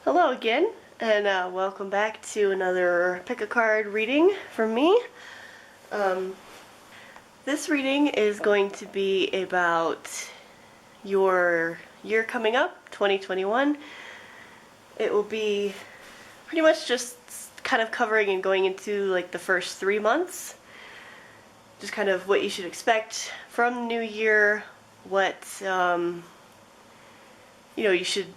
Hello again, and welcome back to another pick a card reading from me. This reading is going to be about your year coming up, 2021. It will be pretty much just kind of covering and going into like the first 3 months. Just kind of what you should expect from the new year, what you should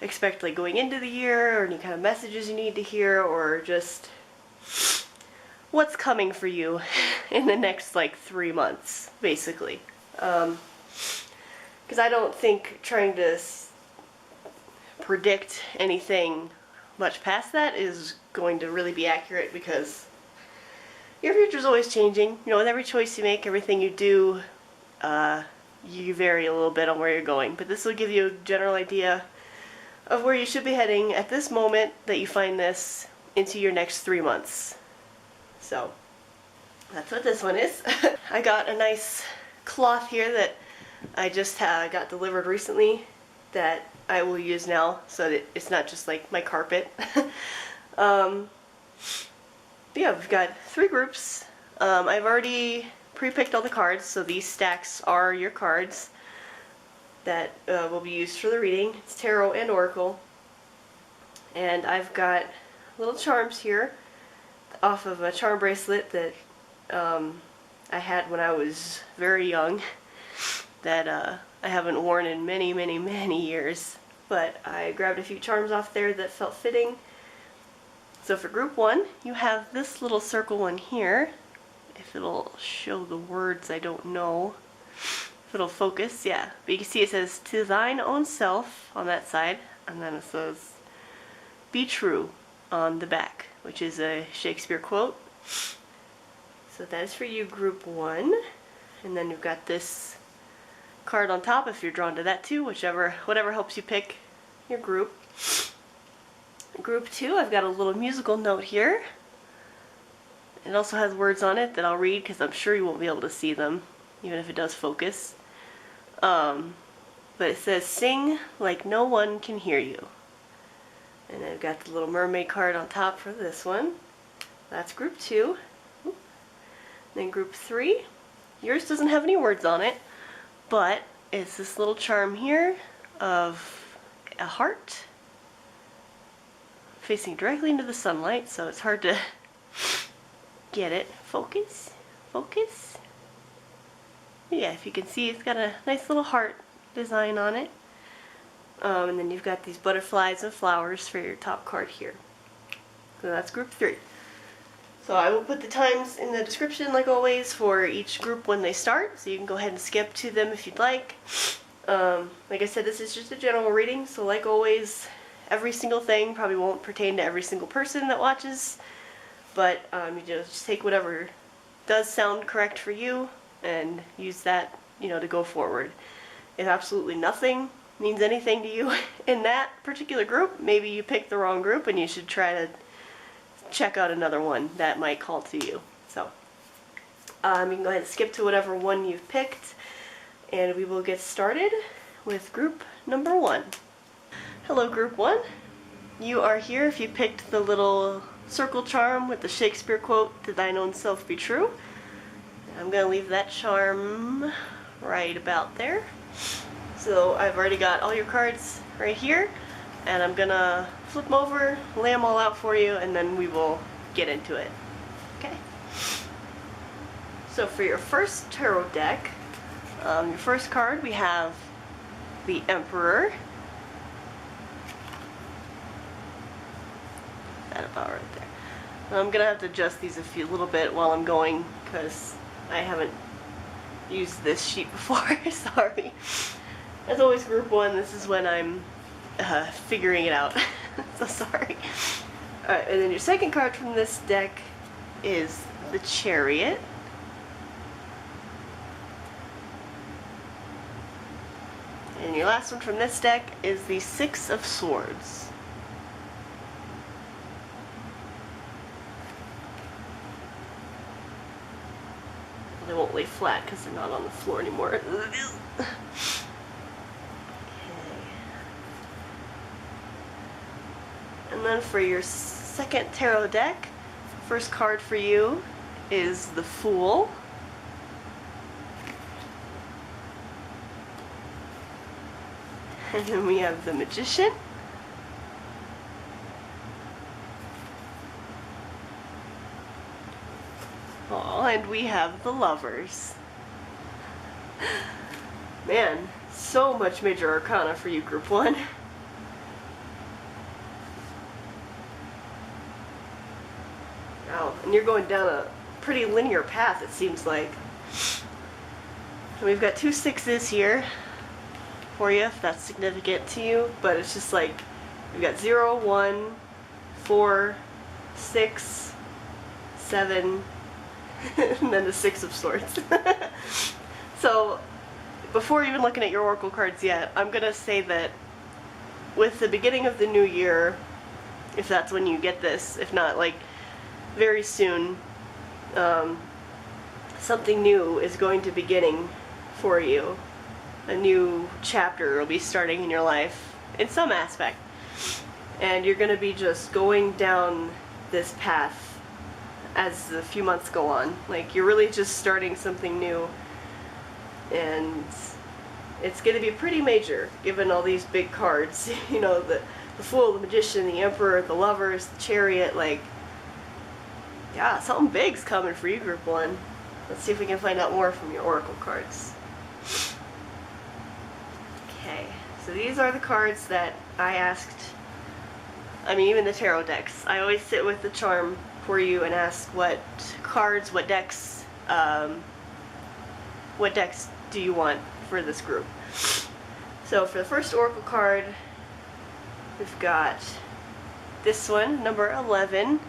expect like going into the year, or any kind of messages you need to hear, or just what's coming for you in the next like 3 months, basically. Because I don't think trying to predict anything much past that is going to really be accurate, because your future's always changing. You know, with every choice you make, everything you do, you vary a little bit on where you're going. But this will give you a general idea of where you should be heading at this moment that you find this into your next 3 months. So that's what this one is. I got a nice cloth here that I just got delivered recently that I will use now, so that it's not just like my carpet. Yeah, we've got 3 groups. I've already pre-picked all the cards, so these stacks are your cards that will be used for the reading. It's Tarot and Oracle. And I've got little charms here off of a charm bracelet that I had when I was very young that I haven't worn in many, many, many years. But I grabbed a few charms off there that felt fitting. So for group 1, you have this little circle one here. If it'll show the words, I don't know. If it'll focus, yeah. But you can see it says, "To thine own self," on that side, and then it says, "Be true," on the back, which is a Shakespeare quote. So that is for you, group 1. And then you've got this card on top if you're drawn to that too, whatever helps you pick your group. Group 2, I've got a little musical note here. It also has words on it that I'll read because I'm sure you won't be able to see them, even if it does focus. But it says, "Sing like no one can hear you." And I've got the little mermaid card on top for this one. That's group 2. Then group 3, yours doesn't have any words on it, but it's this little charm here of a heart facing directly into the sunlight, so it's hard to get it. Focus. Focus. Yeah, if you can see, it's got a nice little heart design on it. And then you've got these butterflies and flowers for your top card here. So that's group 3. So I will put the times in the description, like always, for each group when they start, so you can go ahead and skip to them if you'd like. Like I said, this is just a general reading, so like always, every single thing probably won't pertain to every single person that watches, but you just take whatever does sound correct for you and use that, to go forward. If absolutely nothing means anything to you in that particular group, maybe you picked the wrong group and you should try to check out another one that might call to you. So you can go ahead and skip to whatever one you've picked, and we will get started with group number 1. Hello, group 1. You are here if you picked the little circle charm with the Shakespeare quote, "To thine own self be true." I'm going to leave that charm right about there. So I've already got all your cards right here, and I'm going to flip them over, lay them all out for you, and then we will get into it. Okay? So for your first tarot deck, your first card, we have the Emperor. That about right there. I'm gonna have to adjust these a little bit while I'm going, because I haven't used this sheet before. Sorry. As always, group 1, this is when I'm figuring it out. So sorry. Alright, and then your second card from this deck is the Chariot. And your last one from this deck is the Six of Swords. They won't lay flat because they're not on the floor anymore. Okay. And then for your second tarot deck, first card for you is the Fool. And then we have the Magician. Oh, and we have the Lovers. Man, so much major arcana for you, Group 1. Wow, and you're going down a pretty linear path, it seems like. And we've got 2 6s here for you, if that's significant to you, but it's just like, we've got 0, 1, 4, 6, 7, and then the 6 of Swords. So, before even looking at your oracle cards yet, I'm going to say that with the beginning of the new year, if that's when you get this, if not like very soon, something new is going to be beginning for you. A new chapter will be starting in your life in some aspect. And you're going to be just going down this path as the few months go on. Like, you're really just starting something new. And it's going to be pretty major, given all these big cards. You know, the Fool, the Magician, the Emperor, the Lovers, the Chariot, like, yeah, something big's coming for you, Group 1. Let's see if we can find out more from your oracle cards. Okay, so these are the cards that I asked. I mean, even the tarot decks. I always sit with the charm for you and ask what cards, what decks do you want for this group. So for the first oracle card, we've got this one, number 11,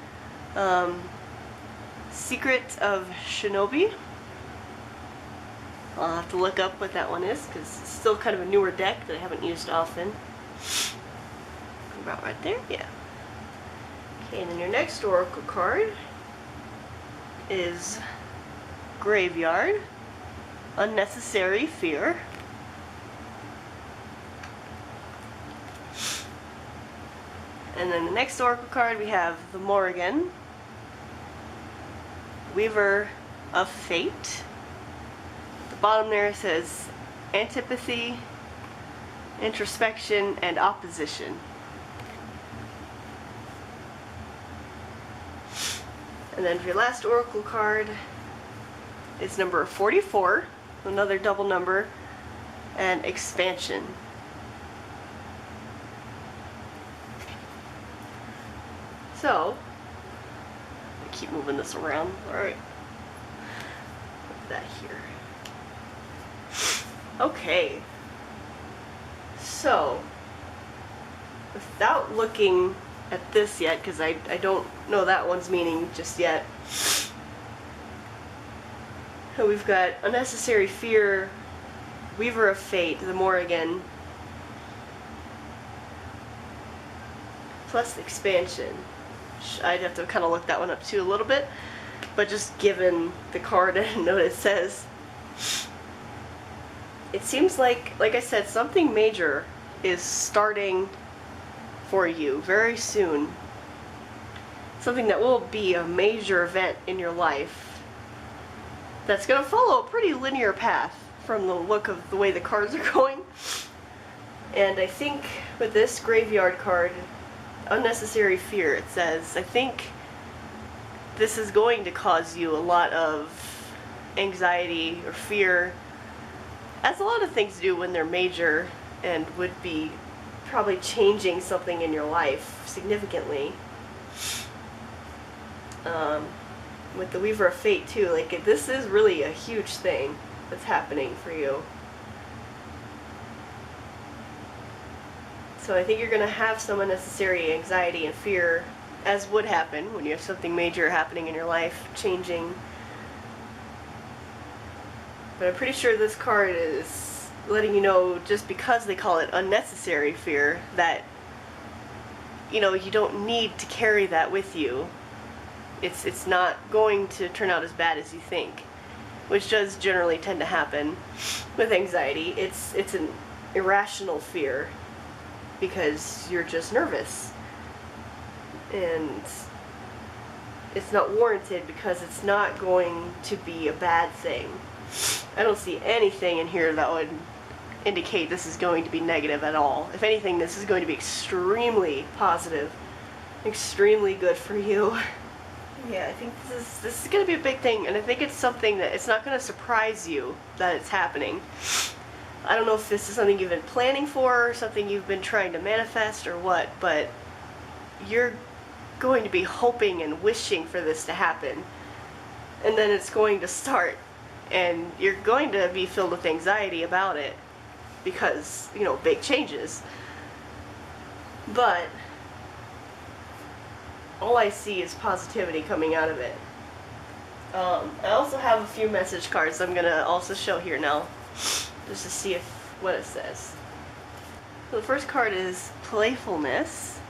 Secret of Shinobi. I'll have to look up what that one is, because it's still kind of a newer deck that I haven't used often. About right there, yeah. Okay, and then your next oracle card is Graveyard, Unnecessary Fear. And then the next oracle card we have the Morrigan, Weaver of Fate. The bottom there says Antipathy, Introspection, and Opposition. And then for your last oracle card is number 44, another double number, and Expansion. So, I keep moving this around. Alright. Put that here. Okay. So, without looking at this yet, because I don't know that one's meaning just yet. So we've got Unnecessary Fear, Weaver of Fate, the Morrigan, plus Expansion. I'd have to kind of look that one up too a little bit, but just given the card and what it says, it seems like I said, something major is starting for you very soon. Something that will be a major event in your life that's going to follow a pretty linear path from the look of the way the cards are going. And I think with this Graveyard card, Unnecessary Fear, it says, I think this is going to cause you a lot of anxiety or fear, as a lot of things do when they're major and would be probably changing something in your life significantly. With the Weaver of Fate too, like, this is really a huge thing that's happening for you. So I think you're going to have some unnecessary anxiety and fear, as would happen when you have something major happening in your life, changing. But I'm pretty sure this card is letting you know, just because they call it unnecessary fear, that, you know, you don't need to carry that with you. It's not going to turn out as bad as you think, which does generally tend to happen with anxiety. It's an irrational fear because you're just nervous. and it's not warranted because it's not going to be a bad thing. I don't see anything in here that would indicate this is going to be negative at all. If anything, this is going to be extremely positive, extremely good for you. Yeah, I think this is going to be a big thing, and I think it's something that it's not going to surprise you that it's happening. I don't know if this is something you've been planning for, or something you've been trying to manifest, or what, but you're going to be hoping and wishing for this to happen, and then it's going to start, and you're going to be filled with anxiety about it, because, you know, big changes. But all I see is positivity coming out of it. I also have a few message cards I'm gonna also show here now, just to see what it says. So the first card is playfulness.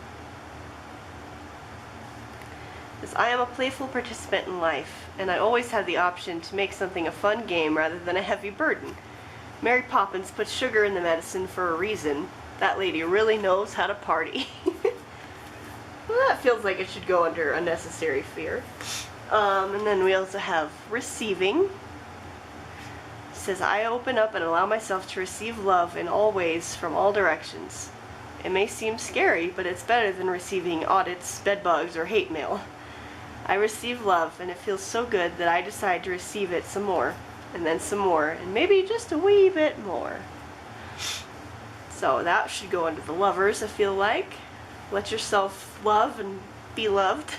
It says, I am a playful participant in life, and I always have the option to make something a fun game rather than a heavy burden. Mary Poppins put sugar in the medicine for a reason. That lady really knows how to party. Well, that feels like it should go under unnecessary fear. And then we also have receiving. It says, I open up and allow myself to receive love in all ways from all directions. It may seem scary, but it's better than receiving audits, bedbugs, or hate mail. I receive love, and it feels so good that I decide to receive it some more, and then some more, and maybe just a wee bit more. So that should go under the lovers, I feel like. Let yourself love and be loved.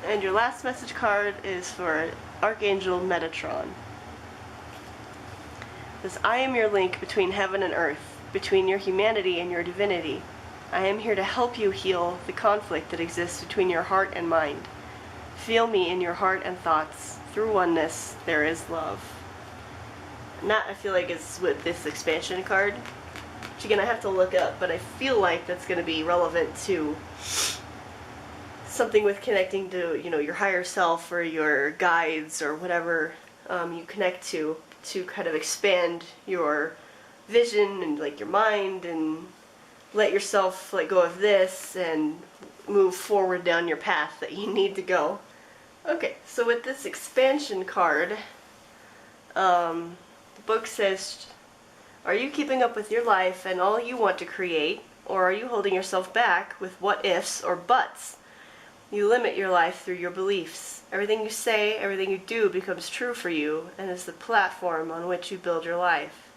And your last message card is for Archangel Metatron. It says, I am your link between heaven and earth, between your humanity and your divinity. I am here to help you heal the conflict that exists between your heart and mind. Feel me in your heart and thoughts. Through oneness, there is love. And that, I feel like, is with this expansion card. Which again, I have to look up, but I feel like that's going to be relevant to something with connecting to, you know, your higher self or your guides or whatever you connect to kind of expand your vision and like your mind and let yourself let go of this and move forward down your path that you need to go. Okay, so with this expansion card, the book says, are you keeping up with your life and all you want to create, or are you holding yourself back with what ifs or buts? You limit your life through your beliefs. Everything you say, everything you do becomes true for you and is the platform on which you build your life.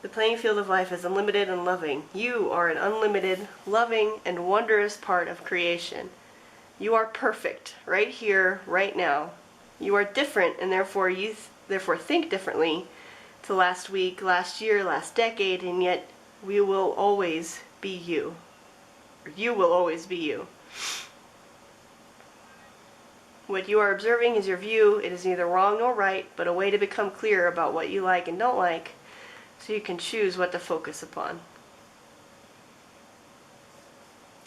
The playing field of life is unlimited and loving. You are an unlimited, loving, and wondrous part of creation. You are perfect, right here, right now. You are different, and therefore think differently to last week, last year, last decade, and yet we will always be you. Or you will always be you. What you are observing is your view. It is neither wrong nor right, but a way to become clear about what you like and don't like, so you can choose what to focus upon.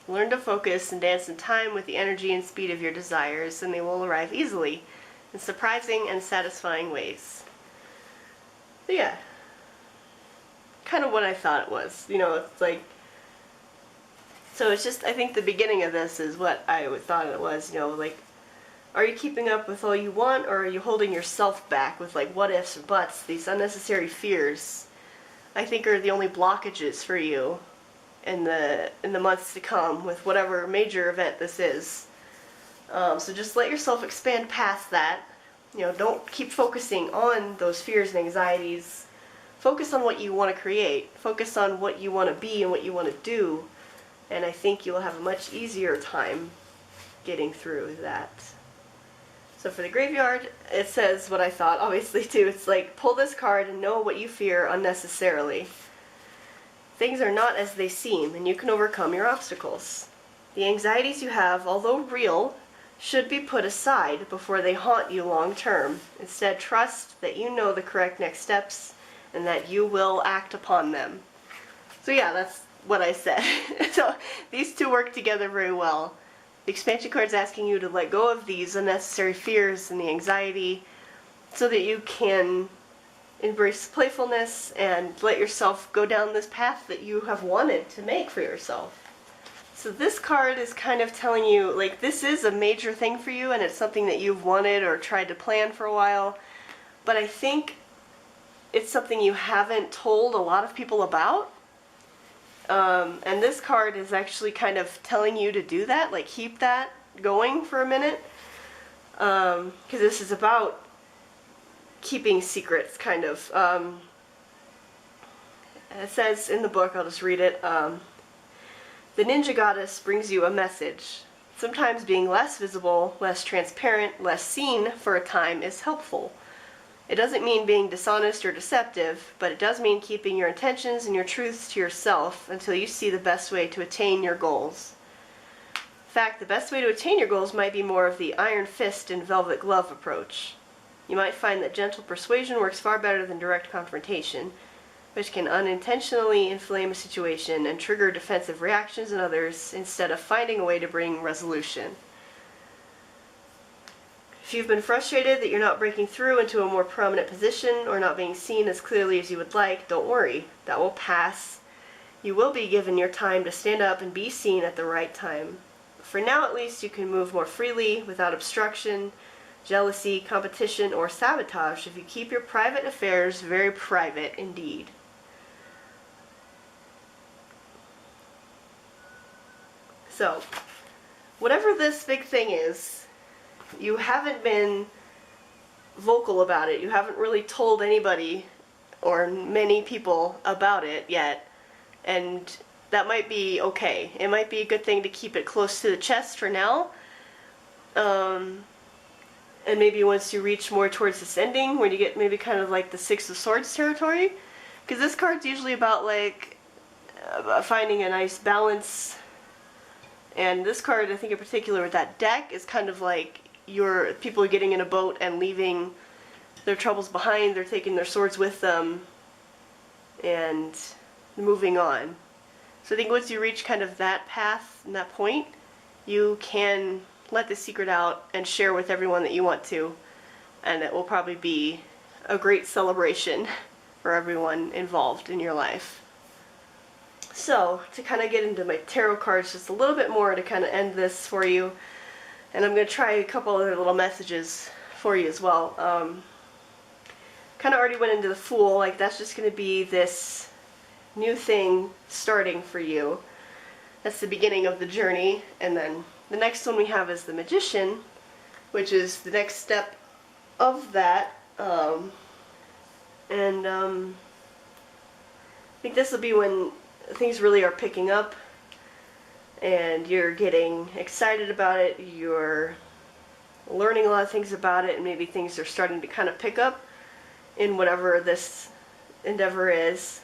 Learn to focus and dance in time with the energy and speed of your desires, and they will arrive easily in surprising and satisfying ways. So yeah, kind of what I thought it was. You know, it's like, so it's just, I think the beginning of this is what I thought it was, you know, like, are you keeping up with all you want, or are you holding yourself back with like what ifs or buts, these unnecessary fears, I think are the only blockages for you in the months to come with whatever major event this is. So just let yourself expand past that. You know, don't keep focusing on those fears and anxieties. Focus on what you want to create. Focus on what you want to be and what you want to do. And I think you'll have a much easier time getting through that. So for the graveyard, it says what I thought, obviously, too. It's like, pull this card and know what you fear unnecessarily. Things are not as they seem, and you can overcome your obstacles. The anxieties you have, although real, should be put aside before they haunt you long term. Instead, trust that you know the correct next steps and that you will act upon them. So yeah, that's what I said. So these two work together very well. The expansion card is asking you to let go of these unnecessary fears and the anxiety so that you can embrace playfulness and let yourself go down this path that you have wanted to make for yourself. So this card is kind of telling you, like, this is a major thing for you and it's something that you've wanted or tried to plan for a while, but I think it's something you haven't told a lot of people about. And this card is actually kind of telling you to do that, like keep that going for a minute, because this is about keeping secrets, kind of. It says in the book, I'll just read it, the ninja goddess brings you a message. Sometimes being less visible, less transparent, less seen for a time is helpful. It doesn't mean being dishonest or deceptive, but it does mean keeping your intentions and your truths to yourself until you see the best way to attain your goals. In fact, the best way to attain your goals might be more of the iron fist and velvet glove approach. You might find that gentle persuasion works far better than direct confrontation, which can unintentionally inflame a situation and trigger defensive reactions in others instead of finding a way to bring resolution. If you've been frustrated that you're not breaking through into a more prominent position or not being seen as clearly as you would like, don't worry. That will pass. You will be given your time to stand up and be seen at the right time. For now, at least, you can move more freely without obstruction, jealousy, competition, or sabotage if you keep your private affairs very private indeed. So, whatever this big thing is, you haven't been vocal about it. You haven't really told anybody or many people about it yet, and that might be okay. It might be a good thing to keep it close to the chest for now, and maybe once you reach more towards this ending, when you get maybe kind of like the Six of Swords territory, because this card's usually about like finding a nice balance. And this card, I think in particular with that deck, is kind of like your people are getting in a boat and leaving their troubles behind. They're taking their swords with them and moving on. So I think once you reach kind of that path and that point, you can let the secret out and share with everyone that you want to, and it will probably be a great celebration for everyone involved in your life. So, to kind of get into my tarot cards just a little bit more to kind of end this for you, and I'm going to try a couple other little messages for you as well. Kind of already went into the Fool, like that's just going to be this new thing starting for you. That's the beginning of the journey, and then the next one we have is the Magician, which is the next step of that, I think this will be when things really are picking up and you're getting excited about it, you're learning a lot of things about it, and maybe things are starting to kind of pick up in whatever this endeavor is.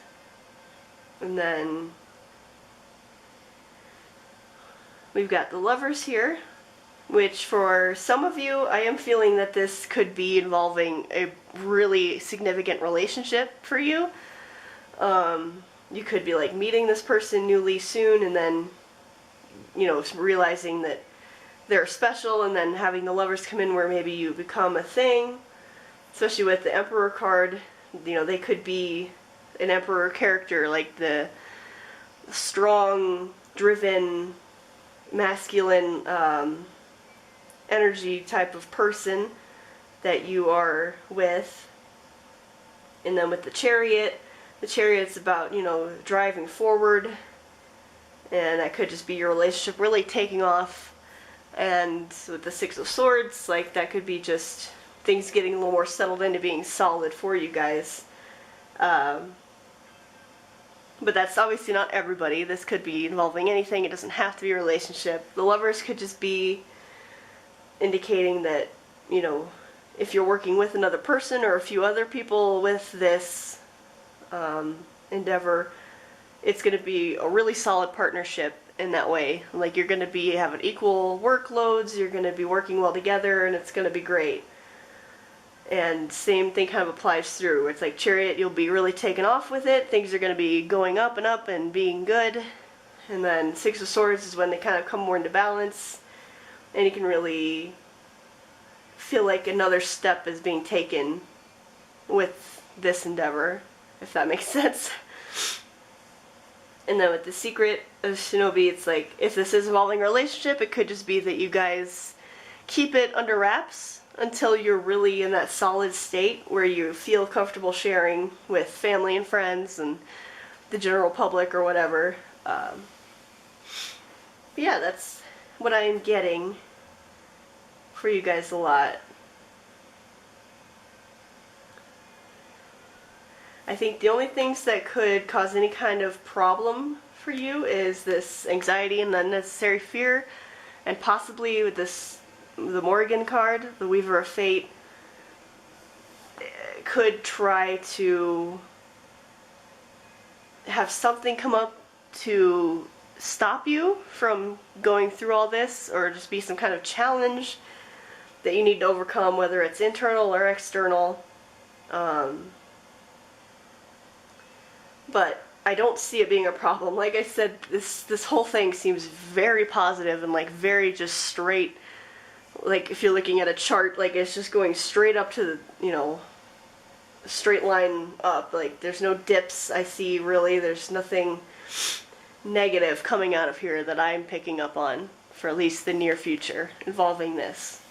And then we've got the Lovers here, which for some of you, I am feeling that this could be involving a really significant relationship for you. You could be like meeting this person newly soon and then, you know, realizing that they're special, and then having the Lovers come in where maybe you become a thing. Especially with the Emperor card, you know, they could be an Emperor character, like the strong, driven, masculine energy type of person that you are with. And then with the Chariot's about, you know, driving forward, and that could just be your relationship really taking off. And with the Six of Swords, like that could be just things getting a little more settled into being solid for you guys. But that's obviously not everybody. This could be involving anything. It doesn't have to be a relationship. The Lovers could just be indicating that, you know, if you're working with another person or a few other people with this endeavor, it's going to be a really solid partnership in that way. Like you're going to be having equal workloads, you're going to be working well together, and it's going to be great. And same thing kind of applies through. It's like Chariot, you'll be really taken off with it. Things are going to be going up and being good. And then Six of Swords is when they kind of come more into balance, and you can really feel like another step is being taken with this endeavor, if that makes sense. And then with the secret of Shinobi, it's like, if this is involving a relationship, it could just be that you guys keep it under wraps until you're really in that solid state where you feel comfortable sharing with family and friends and the general public or whatever. But yeah, that's what I am getting for you guys a lot. I think the only things that could cause any kind of problem for you is this anxiety and unnecessary fear, and possibly with this, the Morrigan card, the Weaver of Fate, could try to have something come up to stop you from going through all this, or just be some kind of challenge that you need to overcome, whether it's internal or external. But I don't see it being a problem. Like I said, this whole thing seems very positive and like very just straight. Like if you're looking at a chart, like it's just going straight up to the, you know, straight line up. Like there's no dips I see really. There's nothing negative coming out of here that I'm picking up on for at least the near future involving this.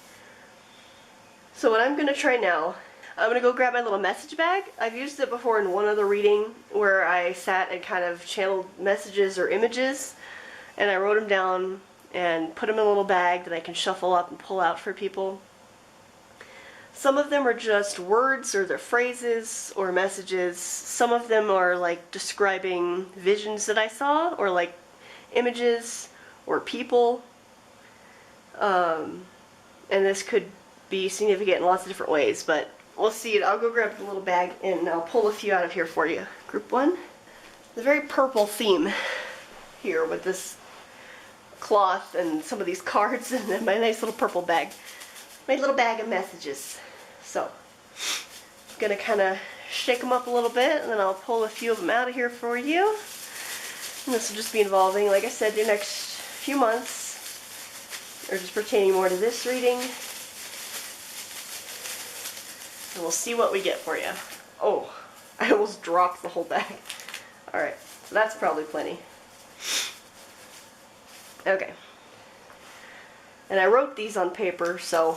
So what I'm going to try now, I'm going to go grab my little message bag. I've used it before in one other reading where I sat and kind of channeled messages or images, and I wrote them down and put them in a little bag that I can shuffle up and pull out for people. Some of them are just words or they're phrases or messages. Some of them are like describing visions that I saw, or like images or people. And this could be significant in lots of different ways, but we'll see. I'll go grab the little bag and I'll pull a few out of here for you. Group 1. The very purple theme here with this cloth and some of these cards and then my nice little purple bag. My little bag of messages. So, I'm going to kind of shake them up a little bit and then I'll pull a few of them out of here for you. And this will just be involving, like I said, your next few months, or just pertaining more to this reading. And we'll see what we get for you. Oh, I almost dropped the whole bag. Alright, so that's probably plenty. Okay. And I wrote these on paper, so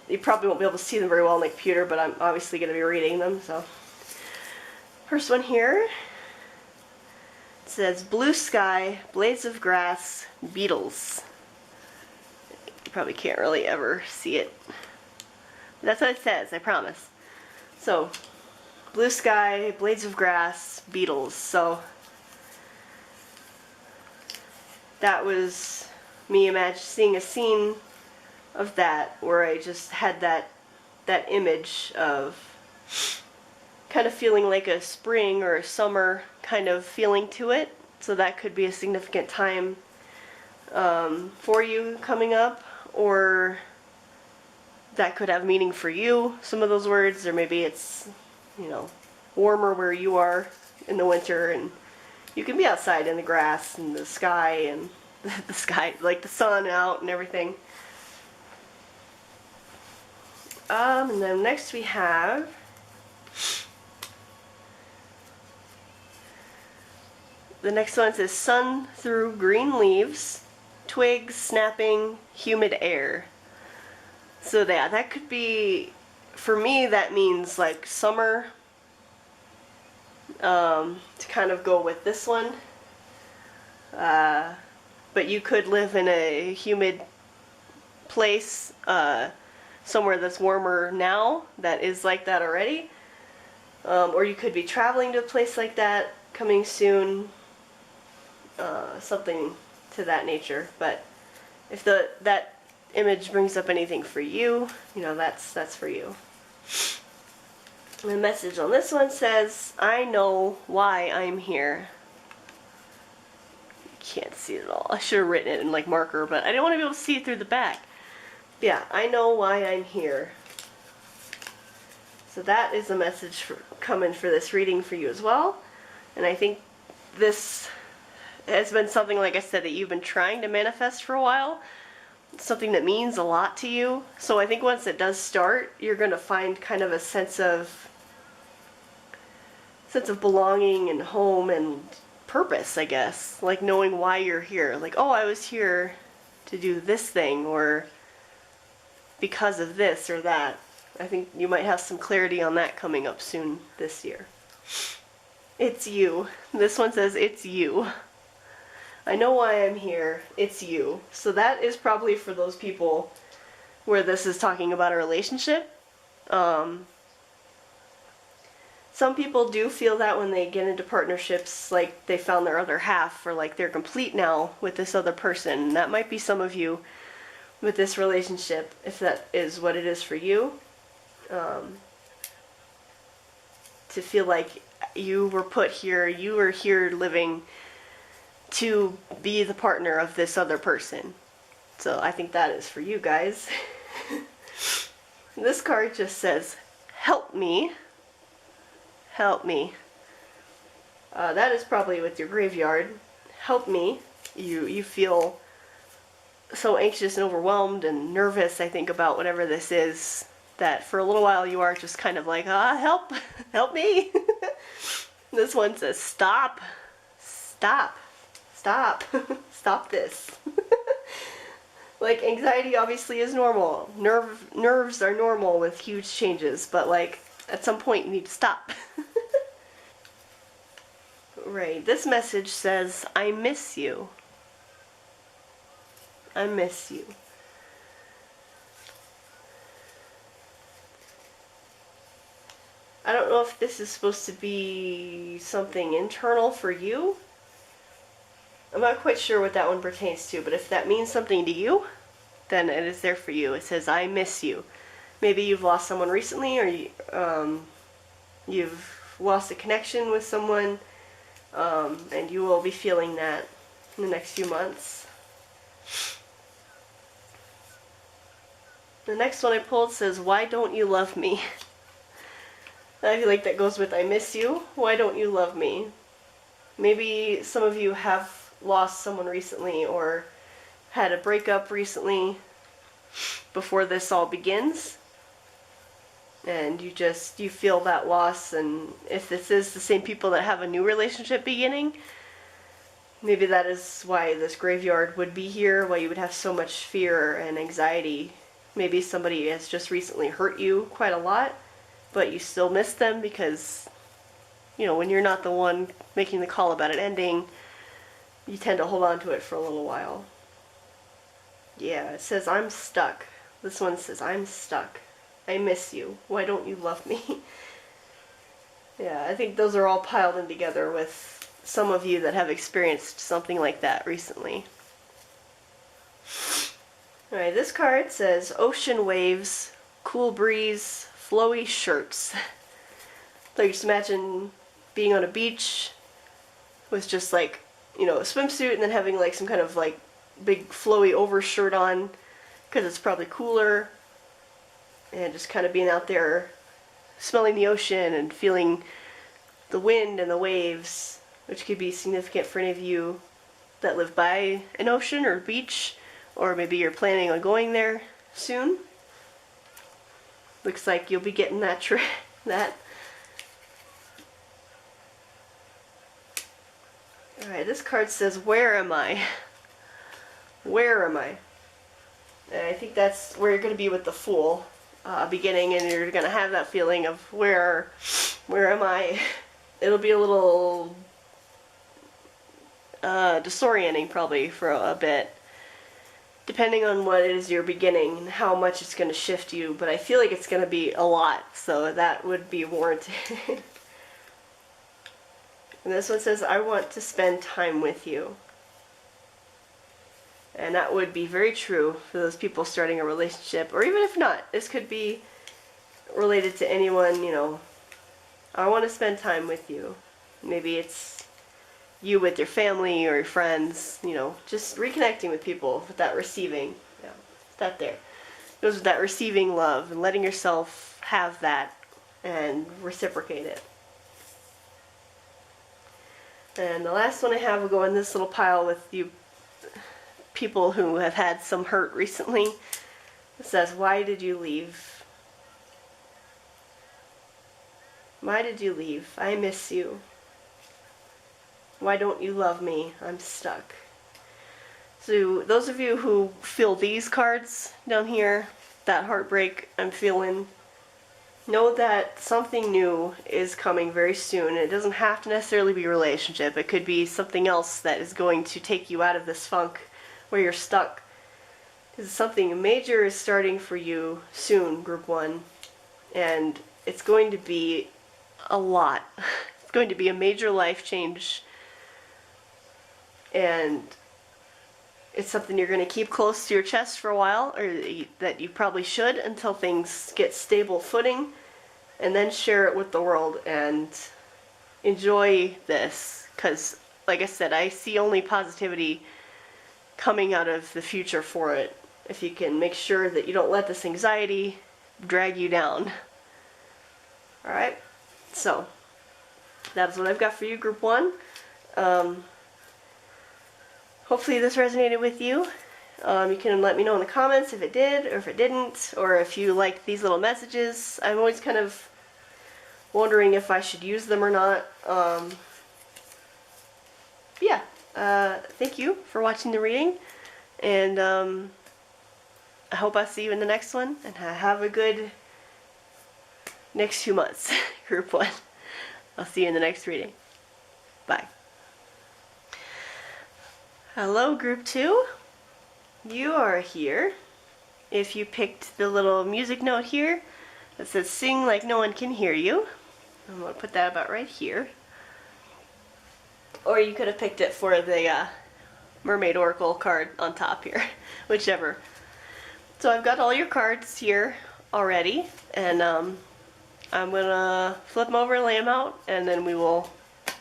you probably won't be able to see them very well on the computer, but I'm obviously going to be reading them, so. First one here. It says, blue sky, blades of grass, beetles. You probably can't really ever see it. That's what it says, I promise. So, blue sky, blades of grass, beetles. So, that was me seeing a scene of that where I just had that image of kind of feeling like a spring or a summer kind of feeling to it. So that could be a significant time for you coming up, or that could have meaning for you, some of those words, or maybe it's, you know, warmer where you are in the winter and you can be outside in the grass and the sky and the sky, like the sun out and everything. And then next we have the next one says sun through green leaves, twigs snapping, humid air. So yeah, that could be, for me that means like summer, to kind of go with this one. But you could live in a humid place, somewhere that's warmer now, that is like that already. Or you could be traveling to a place like that, coming soon, something to that nature. But if that image brings up anything for you, you know, that's for you. The message on this one says, I know why I'm here. You can't see it at all. I should have written it in like marker, but I didn't want to be able to see it through the back. Yeah, I know why I'm here. So that is a message coming for this reading for you as well. And I think this has been something, like I said, that you've been trying to manifest for a while. Something that means a lot to you. So I think once it does start, you're going to find kind of a sense of sense of belonging and home and purpose, I guess. Like knowing why you're here. Like, oh, I was here to do this thing, or because of this or that. I think you might have some clarity on that coming up soon this year. It's you. This one says, it's you. I know why I'm here. It's you. So that is probably for those people where this is talking about a relationship. Some people do feel that when they get into partnerships, like they found their other half, or like they're complete now with this other person. That might be some of you with this relationship, if that is what it is for you. To feel like you were put here, you were here living to be the partner of this other person. So I think that is for you guys. This card just says, help me. Help me. That is probably with your graveyard. Help me. You feel so anxious and overwhelmed and nervous, I think, about whatever this is, that for a little while you are just kind of like, help, help me. This one says, stop, stop, stop, stop this. Like, anxiety obviously is normal. Nerves are normal with huge changes, but like, at some point you need to stop. Right, this message says, I miss you. I miss you. I don't know if this is supposed to be something internal for you. I'm not quite sure what that one pertains to, but if that means something to you, then it is there for you. It says, I miss you. Maybe you've lost someone recently, or you've lost a connection with someone, and you will be feeling that in the next few months. The next one I pulled says, why don't you love me? I feel like that goes with I miss you. Why don't you love me? Maybe some of you have lost someone recently, or had a breakup recently before this all begins. And you feel that loss, and if this is the same people that have a new relationship beginning, maybe that is why this graveyard would be here, why you would have so much fear and anxiety. Maybe somebody has just recently hurt you quite a lot, but you still miss them because, you know, when you're not the one making the call about it ending, you tend to hold on to it for a little while. Yeah, it says, I'm stuck. This one says, I'm stuck. I miss you. Why don't you love me? Yeah, I think those are all piled in together with some of you that have experienced something like that recently. Alright, this card says, ocean waves, cool breeze, flowy shirts. So you just imagine being on a beach with just like, you know, a swimsuit, and then having like some kind of like big flowy overshirt on because it's probably cooler, and just kind of being out there smelling the ocean and feeling the wind and the waves, which could be significant for any of you that live by an ocean or beach, or maybe you're planning on going there soon. Looks like you'll be getting that that. Alright, this card says, where am I? Where am I? And I think that's where you're going to be with the Fool beginning, and you're going to have that feeling of where am I? It'll be a little disorienting probably for a bit, depending on what it is you're beginning and how much it's going to shift you, but I feel like it's going to be a lot, so that would be warranted. And this one says, I want to spend time with you. And that would be very true for those people starting a relationship, or even if not, this could be related to anyone, you know, I want to spend time with you. Maybe it's you with your family or your friends, you know, just reconnecting with people with that receiving, yeah, that there. It goes with that receiving love and letting yourself have that and reciprocate it. And the last one I have will go in this little pile with you people who have had some hurt recently. It says, why did you leave? Why did you leave? I miss you. Why don't you love me? I'm stuck. So those of you who feel these cards down here, that heartbreak I'm feeling, know that something new is coming very soon. It doesn't have to necessarily be a relationship. It could be something else that is going to take you out of this funk where you're stuck. Because something major is starting for you soon, Group 1. And it's going to be a lot. It's going to be a major life change. And it's something you're going to keep close to your chest for a while, or that you probably should until things get stable footing, and then share it with the world and enjoy this. Because, like I said, I see only positivity coming out of the future for it. If you can make sure that you don't let this anxiety drag you down. Alright? So, that's what I've got for you, Group 1. Hopefully this resonated with you. You can let me know in the comments if it did or if it didn't, or if you liked these little messages. I'm always kind of wondering if I should use them or not. Yeah, thank you for watching the reading, and I hope I see you in the next one, and have a good next few months, Group 1. I'll see you in the next reading. Bye. Hello, Group 2. You are here. If you picked the little music note here that says sing like no one can hear you, I'm going to put that about right here. Or you could have picked it for the Mermaid Oracle card on top here, whichever. So I've got all your cards here already, and I'm going to flip them over and lay them out, and then we will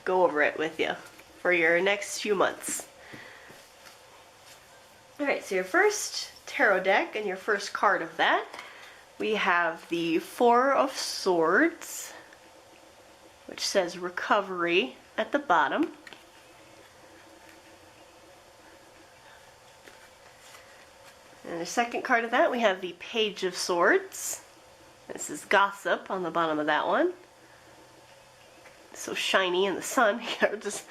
go over it with you for your next few months. Alright, so your first tarot deck and your first card of that, we have the Four of Swords, which says recovery at the bottom. And the second card of that, we have the Page of Swords. This is gossip on the bottom of that one. It's so shiny in the sun. Just...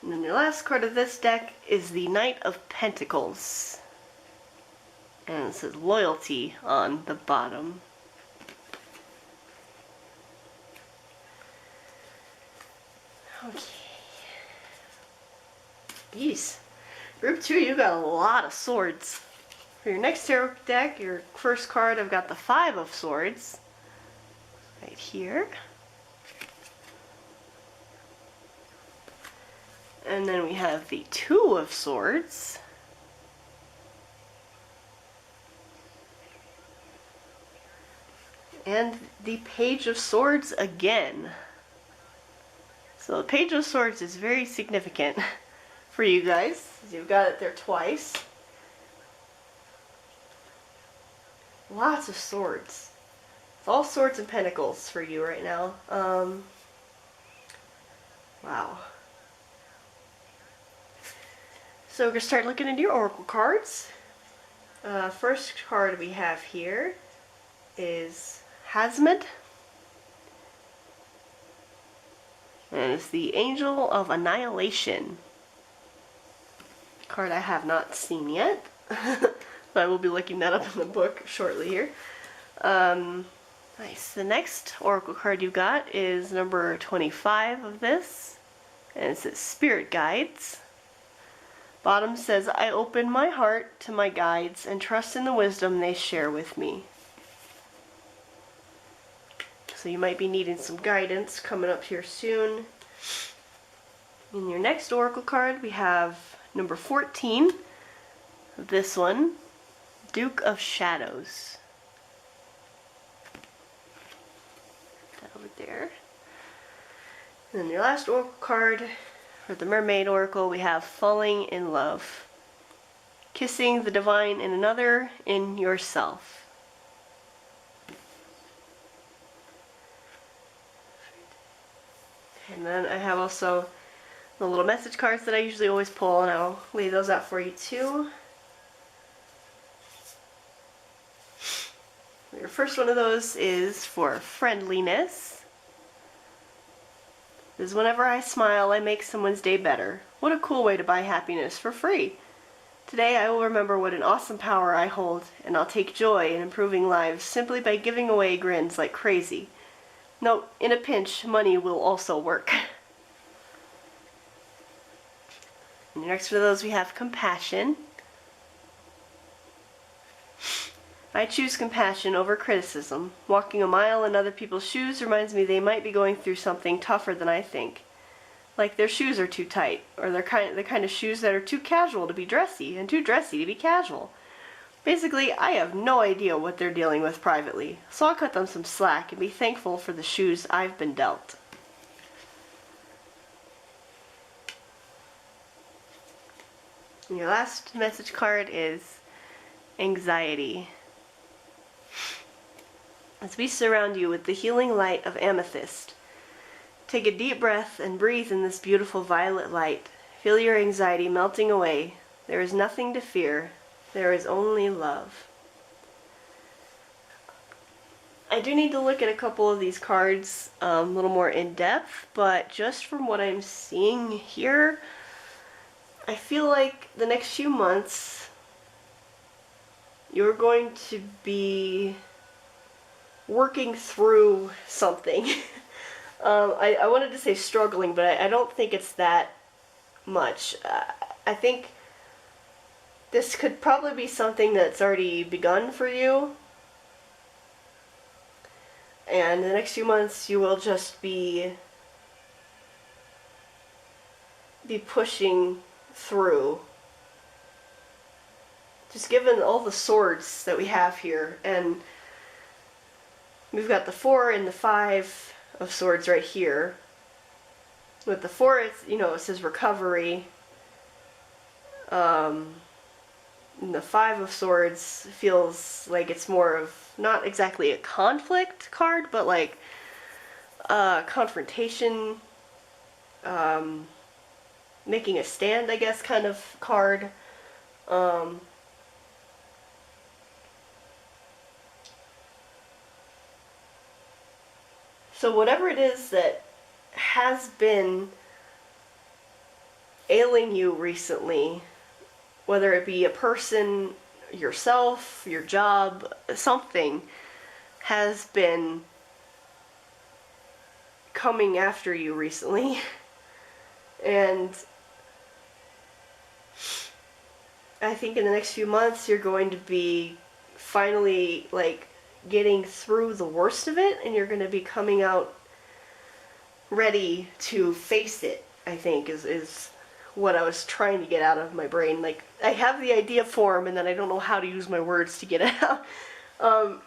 And then the last card of this deck is the Knight of Pentacles. And it says loyalty on the bottom. Okay. Jeez. Group 2, you got a lot of swords. For your next tarot deck, your first card, I've got the Five of Swords. Right here. And then we have the Two of Swords. And the Page of Swords again. So the Page of Swords is very significant for you guys. You've got it there twice. Lots of swords. It's all swords and pentacles for you right now. Wow. So we're going to start looking into your oracle cards. First card we have here is Hazmed. And it's the Angel of Annihilation. Card I have not seen yet. So I will be looking that up in the book shortly here. Nice. The next oracle card you got is number 25 of this. And it says Spirit Guides. Bottom says, I open my heart to my guides and trust in the wisdom they share with me. So you might be needing some guidance coming up here soon. In your next oracle card, we have number 14. This one, Duke of Shadows. Put that over there. And then your last oracle card, for the Mermaid Oracle, we have Falling in Love. Kissing the divine in another, in yourself. And then I have also the little message cards that I usually always pull, and I'll lay those out for you too. Your first one of those is for friendliness. This is whenever I smile, I make someone's day better. What a cool way to buy happiness for free. Today I will remember what an awesome power I hold, and I'll take joy in improving lives simply by giving away grins like crazy. Note, in a pinch, money will also work. And next to those we have compassion. I choose compassion over criticism. Walking a mile in other people's shoes reminds me they might be going through something tougher than I think. Like their shoes are too tight, or they're the kind of shoes that are too casual to be dressy, and too dressy to be casual. Basically, I have no idea what they're dealing with privately, so I'll cut them some slack and be thankful for the shoes I've been dealt. And your last message card is anxiety. As we surround you with the healing light of amethyst, take a deep breath and breathe in this beautiful violet light. Feel your anxiety melting away. There is nothing to fear. There is only love. I do need to look at a couple of these cards a little more in depth, but just from what I'm seeing here, I feel like the next few months you're going to be working through something. I wanted to say struggling, but I don't think it's that much. I think this could probably be something that's already begun for you. And in the next few months you will just be pushing through. Just given all the swords that we have here, and we've got the 4 and the 5 of swords right here. With the 4, it's, it says recovery. And the 5 of swords feels like it's more of not exactly a conflict card, but like a confrontation, making a stand, I guess, kind of card. So whatever it is that has been ailing you recently, whether it be a person, yourself, your job, something has been coming after you recently. And I think in the next few months you're going to be finally getting through the worst of it, and you're going to be coming out ready to face it, I think is what I was trying to get out of my brain. Like, I have the idea form, and then I don't know how to use my words to get it out.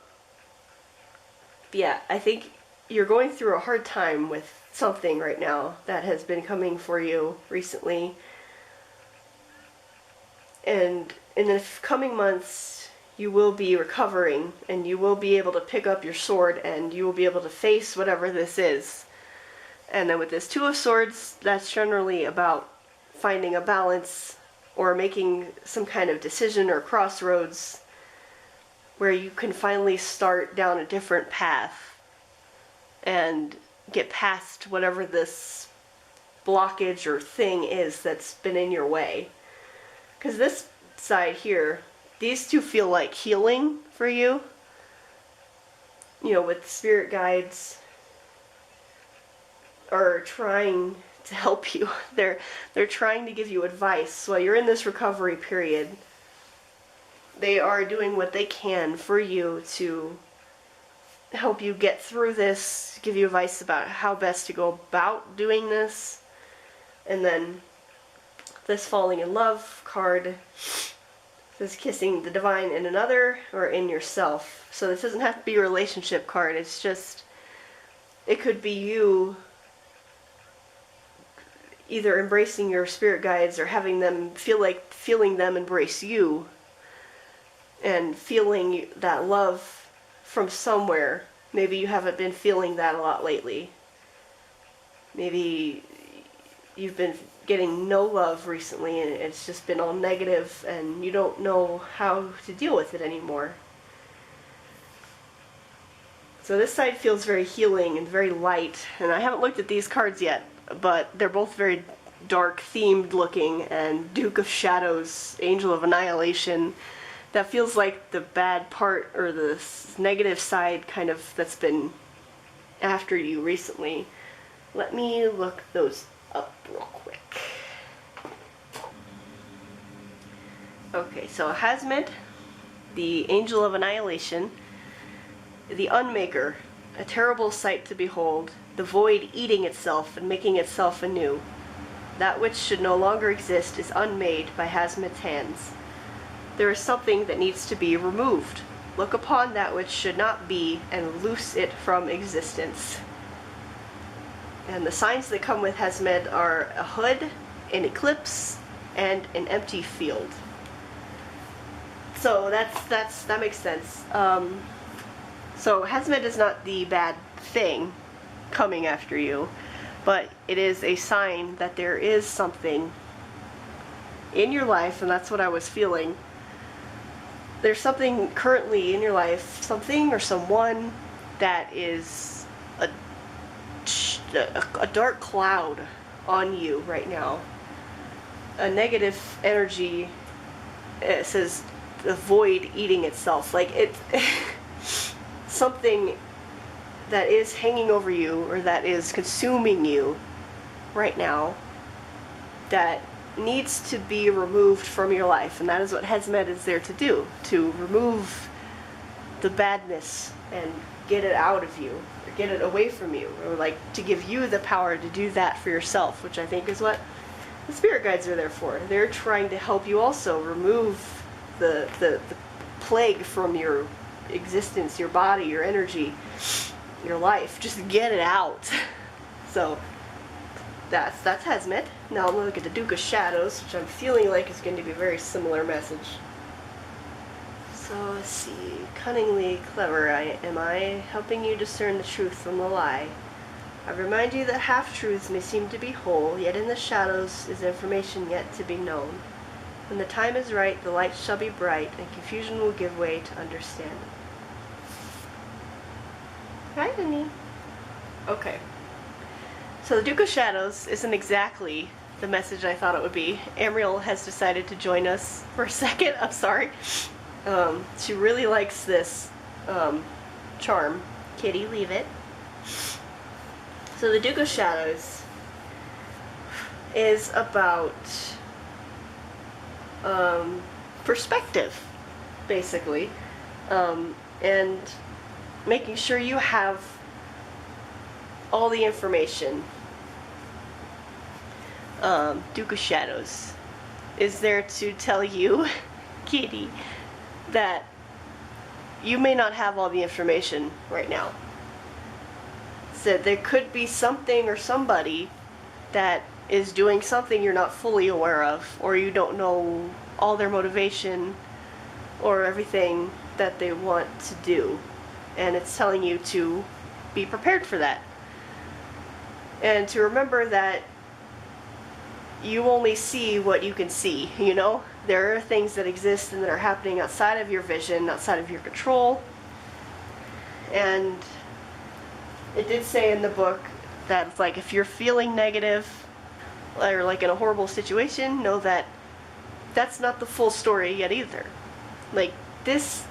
Yeah, I think you're going through a hard time with something right now that has been coming for you recently. And in the coming months, you will be recovering, and you will be able to pick up your sword, and you will be able to face whatever this is. And then with this 2 of swords, that's generally about finding a balance or making some kind of decision or crossroads where you can finally start down a different path and get past whatever this blockage or thing is that's been in your way. Because this side here, these 2 feel like healing for you. With spirit guides are trying to help you. They're trying to give you advice while you're in this recovery period. They are doing what they can for you to help you get through this, give you advice about how best to go about doing this. And then this falling in love card says kissing the divine in another or in yourself. So this doesn't have to be a relationship card. It's just, it could be you either embracing your spirit guides or having them feeling them embrace you, and feeling that love from somewhere. Maybe you haven't been feeling that a lot lately. Maybe you've been getting no love recently, and it's just been all negative, and you don't know how to deal with it anymore. So this side feels very healing and very light, and I haven't looked at these cards yet, but they're both very dark themed looking, and Duke of Shadows, Angel of Annihilation. That feels like the bad part, or the negative side kind of that's been after you recently. Let me look those up real quick. Okay, so Hazmed, the Angel of Annihilation, the Unmaker, a terrible sight to behold, the void eating itself and making itself anew. That which should no longer exist is unmade by Hazmed's hands. There is something that needs to be removed. Look upon that which should not be and loose it from existence. And the signs that come with Hazmed are a hood, an eclipse, and an empty field. So that makes sense. So Hazmed is not the bad thing coming after you, but it is a sign that there is something in your life, and that's what I was feeling. There's something currently in your life, something or someone that is a dark cloud on you right now. A negative energy. It says the void eating itself. Like it something that is hanging over you, or that is consuming you right now, that needs to be removed from your life. And that is what Hazmed is there to do, to remove the badness and get it out of you, or get it away from you, or like to give you the power to do that for yourself, which I think is what the spirit guides are there for. They're trying to help you also remove the plague from your existence, your body, your energy, your life. Just get it out. So that's Hazmed. Now I'm going to look at the Duke of Shadows, which I'm feeling like is going to be a very similar message. So let's see. Cunningly clever, am I, helping you discern the truth from the lie. I remind you that half-truths may seem to be whole, yet in the shadows is information yet to be known. When the time is right, the light shall be bright, and confusion will give way to understanding. Hi, honey. Okay. So the Duke of Shadows isn't exactly the message I thought it would be. Amriel has decided to join us for a second. I'm sorry. She really likes this charm. Kitty, leave it. So the Duke of Shadows is about perspective, basically, and making sure you have all the information. Duke of Shadows is there to tell you, Kitty, that you may not have all the information right now. So there could be something or somebody that is doing something you're not fully aware of, or you don't know all their motivation or everything that they want to do, and it's telling you to be prepared for that, and to remember that you only see what you can see. You know, there are things that exist and that are happening outside of your vision, outside of your control. And it did say in the book that it's like, if you're feeling negative or like in a horrible situation, know that that's not the full story yet either. Like, this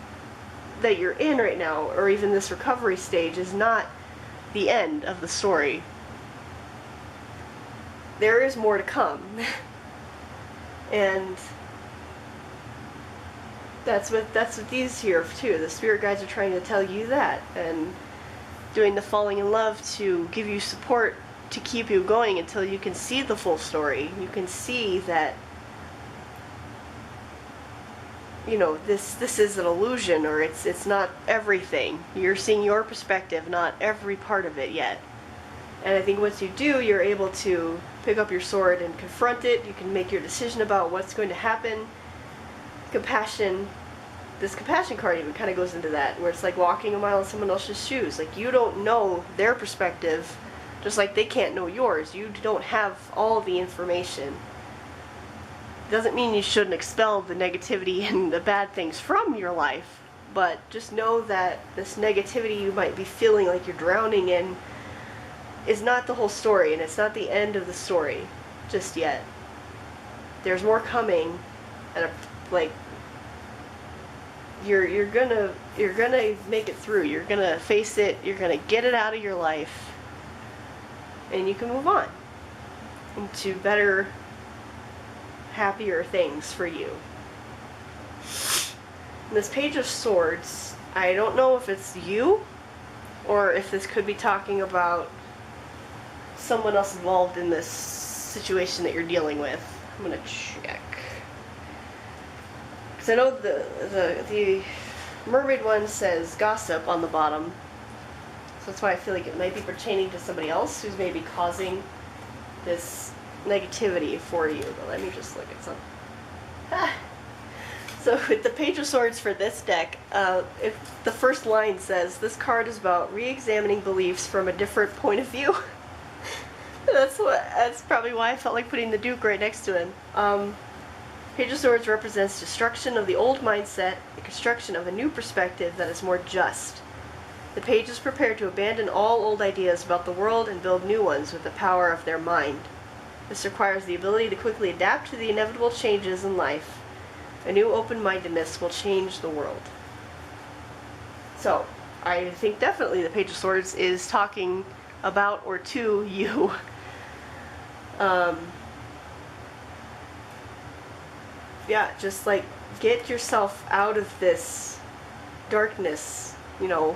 that you're in right now, or even this recovery stage, is not the end of the story. There is more to come. And that's what these here too. The spirit guides are trying to tell you that, and doing the falling in love to give you support to keep you going until you can see the full story. You can see that, you know, this is an illusion, or it's not everything. You're seeing your perspective, not every part of it yet. And I think once you do, you're able to pick up your sword and confront it. You can make your decision about what's going to happen. Compassion. This compassion card even kind of goes into that, where it's like walking a mile in someone else's shoes. Like, you don't know their perspective, just like they can't know yours. You don't have all the information. Doesn't mean you shouldn't expel the negativity and the bad things from your life, but just know that this negativity you might be feeling like you're drowning in is not the whole story, and it's not the end of the story just yet. There's more coming, and like you're gonna make it through. You're gonna face it. You're gonna get it out of your life, and you can move on into better, happier things for you. And this Page of Swords, I don't know if it's you or if this could be talking about someone else involved in this situation that you're dealing with. I'm gonna check. Because I know the mermaid one says gossip on the bottom. So that's why I feel like it might be pertaining to somebody else who's maybe causing this negativity for you. But let me just look at some. So with the Page of Swords for this deck, if the first line says, this card is about re-examining beliefs from a different point of view. That's probably why I felt like putting the Duke right next to him. Page of Swords represents destruction of the old mindset, the construction of a new perspective that is more just. The page is prepared to abandon all old ideas about the world and build new ones with the power of their mind. This requires the ability to quickly adapt to the inevitable changes in life. A new open-mindedness will change the world. So, I think definitely the Page of Swords is talking about or to you. Yeah, just like get yourself out of this darkness, you know.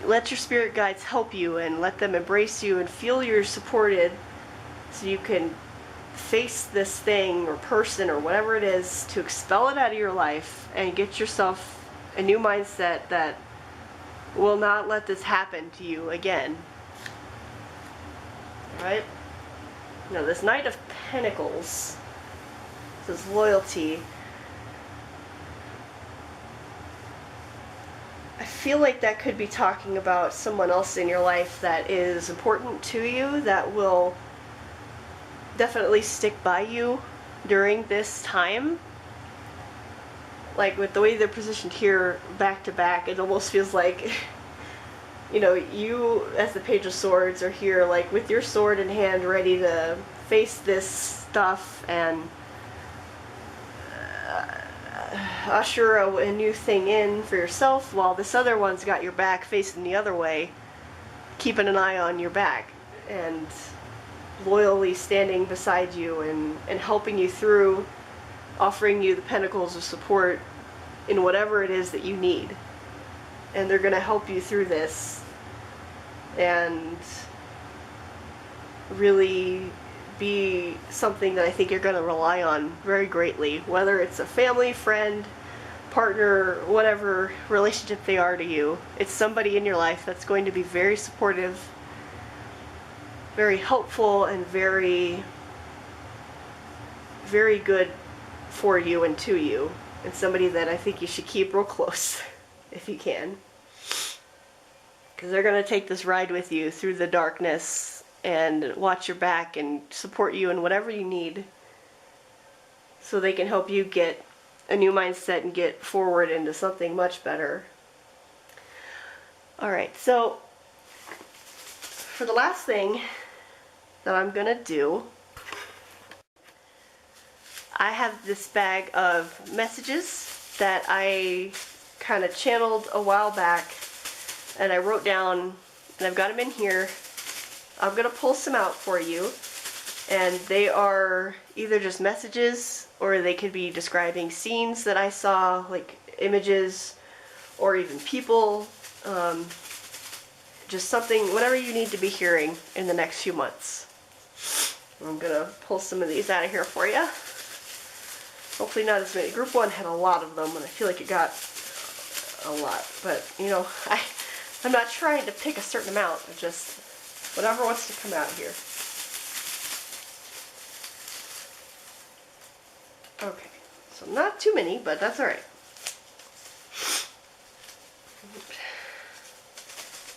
Let your spirit guides help you and let them embrace you and feel you're supported so you can face this thing or person or whatever it is to expel it out of your life and get yourself a new mindset that will not let this happen to you again. Alright? Now this Knight of Pentacles says loyalty. I feel like that could be talking about someone else in your life that is important to you, that will definitely stick by you during this time. Like with the way they're positioned here back to back, it almost feels like, you know, you as the Page of Swords are here like with your sword in hand ready to face this stuff and usher a new thing in for yourself, while this other one's got your back facing the other way, keeping an eye on your back and loyally standing beside you and helping you through, offering you the pentacles of support in whatever it is that you need. And they're going to help you through this and really be something that I think you're going to rely on very greatly, whether it's a family, friend, partner, whatever relationship they are to you. It's somebody in your life that's going to be very supportive, very helpful, and very, very good for you and to you, and somebody that I think you should keep real close if you can, because they're going to take this ride with you through the darkness and watch your back and support you in whatever you need, so they can help you get a new mindset and get forward into something much better. Alright, so for the last thing that I'm gonna do, I have this bag of messages that I kind of channeled a while back, and I wrote down, and I've got them in here. I'm gonna pull some out for you, and they are either just messages or they could be describing scenes that I saw, like images or even people, just something, whatever you need to be hearing in the next few months. I'm gonna pull some of these out of here for you. Hopefully not as many. Group 1 had a lot of them, and I feel like it got a lot, but you know, I'm not trying to pick a certain amount, it's just whatever wants to come out here. Okay, so not too many, but that's alright.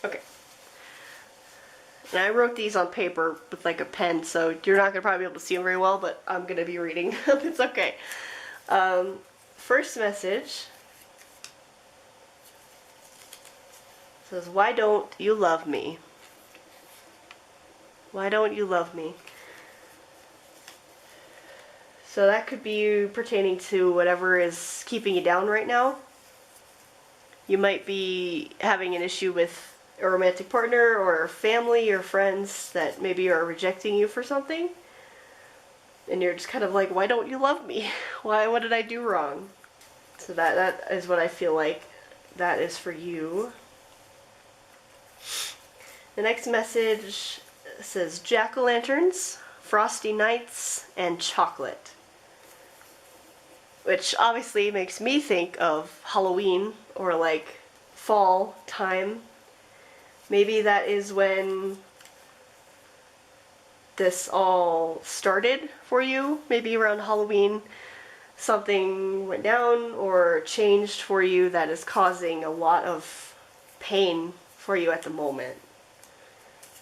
Okay. And I wrote these on paper with like a pen, so you're not going to probably be able to see them very well, but I'm going to be reading them. It's okay. First message says, why don't you love me? Why don't you love me? So that could be pertaining to whatever is keeping you down right now. You might be having an issue with a romantic partner or family or friends that maybe are rejecting you for something. And you're just kind of like, why don't you love me? What did I do wrong? So that is what I feel like that is for you. The next message says jack-o'-lanterns, frosty nights, and chocolate. Which obviously makes me think of Halloween or like fall time. Maybe that is when this all started for you. Maybe around Halloween something went down or changed for you that is causing a lot of pain for you at the moment.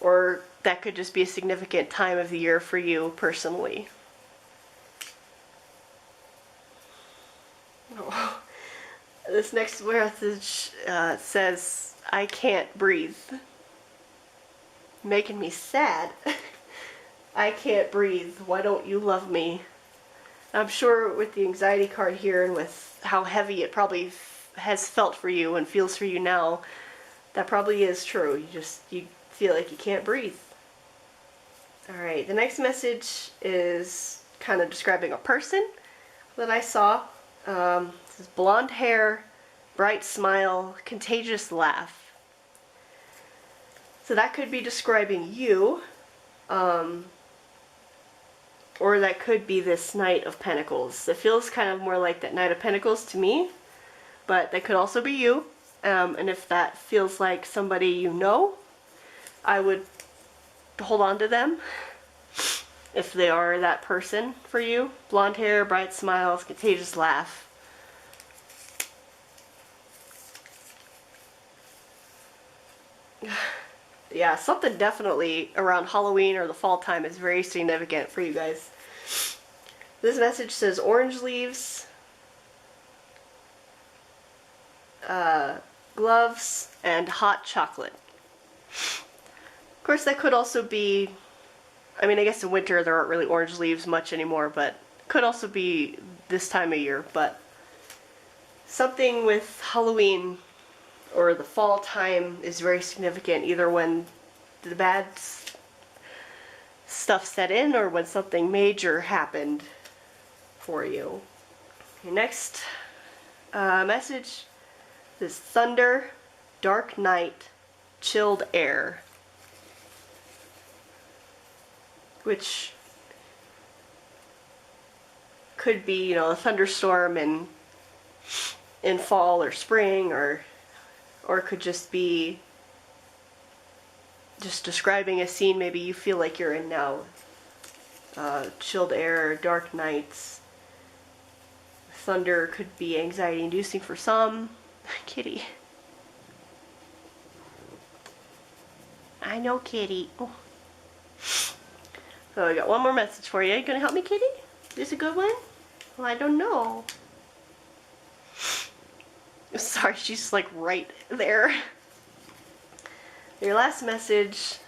Or that could just be a significant time of the year for you personally. Oh. This next message says, I can't breathe. Making me sad. I can't breathe. Why don't you love me? I'm sure with the anxiety card here and with how heavy it probably has felt for you and feels for you now, that probably is true. You feel like you can't breathe. Alright, the next message is kind of describing a person that I saw. It says blonde hair, bright smile, contagious laugh. So that could be describing you. Or that could be this Knight of Pentacles. It feels kind of more like that Knight of Pentacles to me, but that could also be you. And if that feels like somebody you know, I would hold on to them if they are that person for you. Blonde hair, bright smiles, contagious laugh. Yeah, something definitely around Halloween or the fall time is very significant for you guys. This message says orange leaves, gloves, and hot chocolate. Of course, that could also be, I mean, I guess in winter there aren't really orange leaves much anymore, but could also be this time of year. But something with Halloween or the fall time is very significant, either when the bad stuff set in or when something major happened for you. Okay, next message is thunder, dark night, chilled air. Which could be, you know, a thunderstorm in fall or spring, or it could just be just describing a scene maybe you feel like you're in now. Chilled air, dark nights. Thunder could be anxiety inducing for some. Kitty. I know, Kitty. Oh. So I got one more message for you. You gonna help me, Kitty? Is this a good one? Well, I don't know. Sorry, she's like right there. Your last message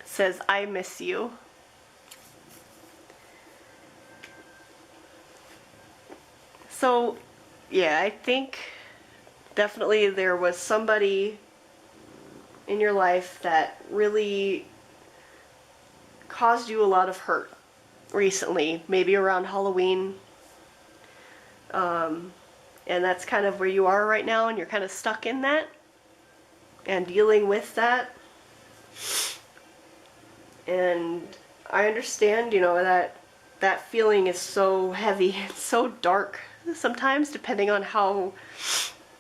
says, I miss you. So, yeah, I think definitely there was somebody in your life that really caused you a lot of hurt recently, maybe around Halloween. And that's kind of where you are right now, and you're kind of stuck in that and dealing with that. And I understand, you know, that feeling is so heavy and so dark sometimes, depending on how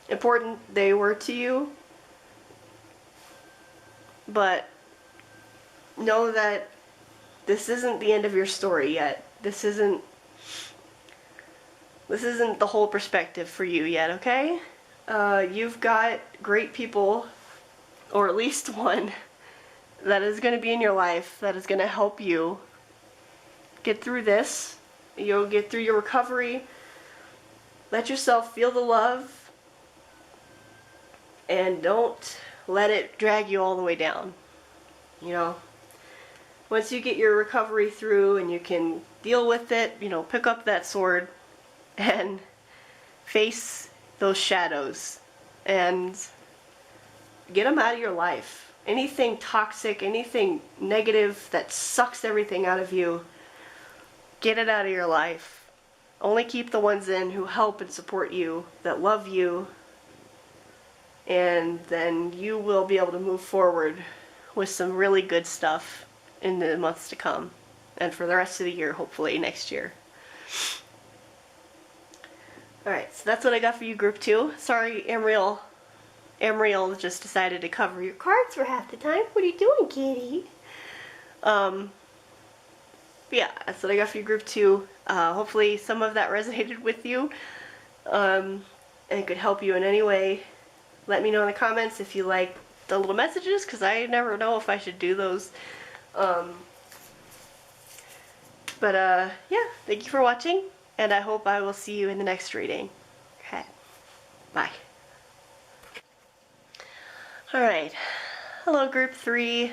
important they were to you. But know that this isn't the end of your story yet. This isn't the whole perspective for you yet, okay? You've got great people, or at least one, that is going to be in your life, that is going to help you get through this. You'll get through your recovery. Let yourself feel the love. and don't let it drag you all the way down. You know, once you get your recovery through and you can deal with it, you know, pick up that sword and face those shadows and get them out of your life. Anything toxic, anything negative that sucks everything out of you, get it out of your life. Only keep the ones in who help and support you, that love you, and then you will be able to move forward with some really good stuff in the months to come, and for the rest of the year, hopefully next year. Alright, so that's what I got for you, Group 2. Sorry, Amriel just decided to cover your cards for half the time. What are you doing, kitty? But yeah, that's what I got for you, Group 2. Hopefully some of that resonated with you, and could help you in any way. Let me know in the comments if you like the little messages, because I never know if I should do those. Yeah, thank you for watching, and I hope I will see you in the next reading. Okay, bye. Alright, hello Group 3.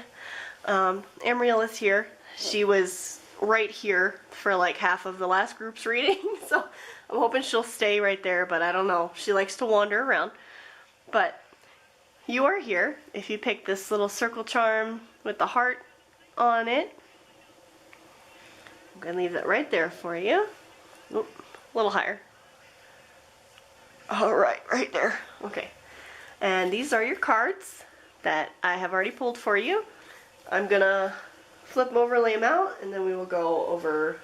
Amriel is here. She was right here for like half of the last group's reading, so I'm hoping she'll stay right there, but I don't know. She likes to wander around. But you are here if you pick this little circle charm with the heart on it. I'm going to leave that right there for you. Oop, a little higher. Alright, right there. Okay. And these are your cards that I have already pulled for you. I'm going to flip them over, lay them out, and then we will go over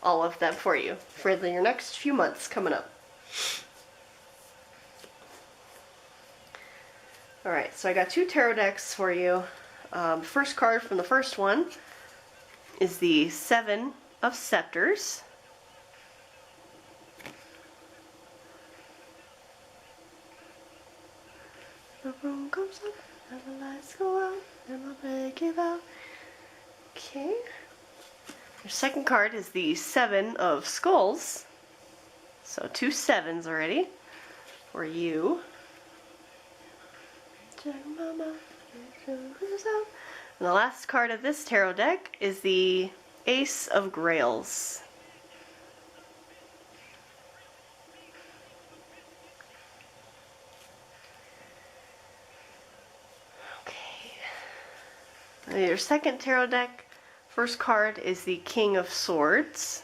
all of them for you for your next few months coming up. Alright, so I got 2 tarot decks for you. First card from the first one is the 7 of Scepters. The room comes up, and the lights go out, and my bed give out. Okay. Your second card is the 7 of Skulls. So 2 7s already for you. And the last card of this tarot deck is the Ace of Grails. Okay. Your second tarot deck, first card is the King of Swords.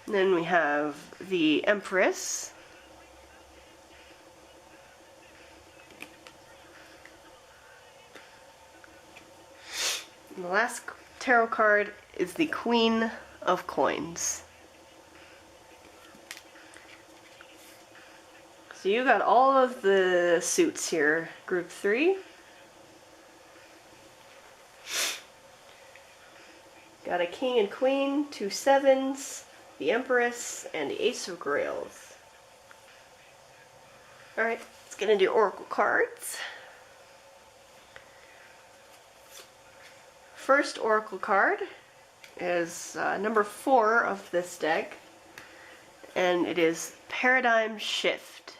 Then we have the Empress. And the last tarot card is the Queen of Coins. So you got all of the suits here, Group 3. Got a King and Queen, 2 7s, the Empress, and the Ace of Grails. Alright, let's get into Oracle cards. First Oracle card is number 4 of this deck, and it is Paradigm Shift.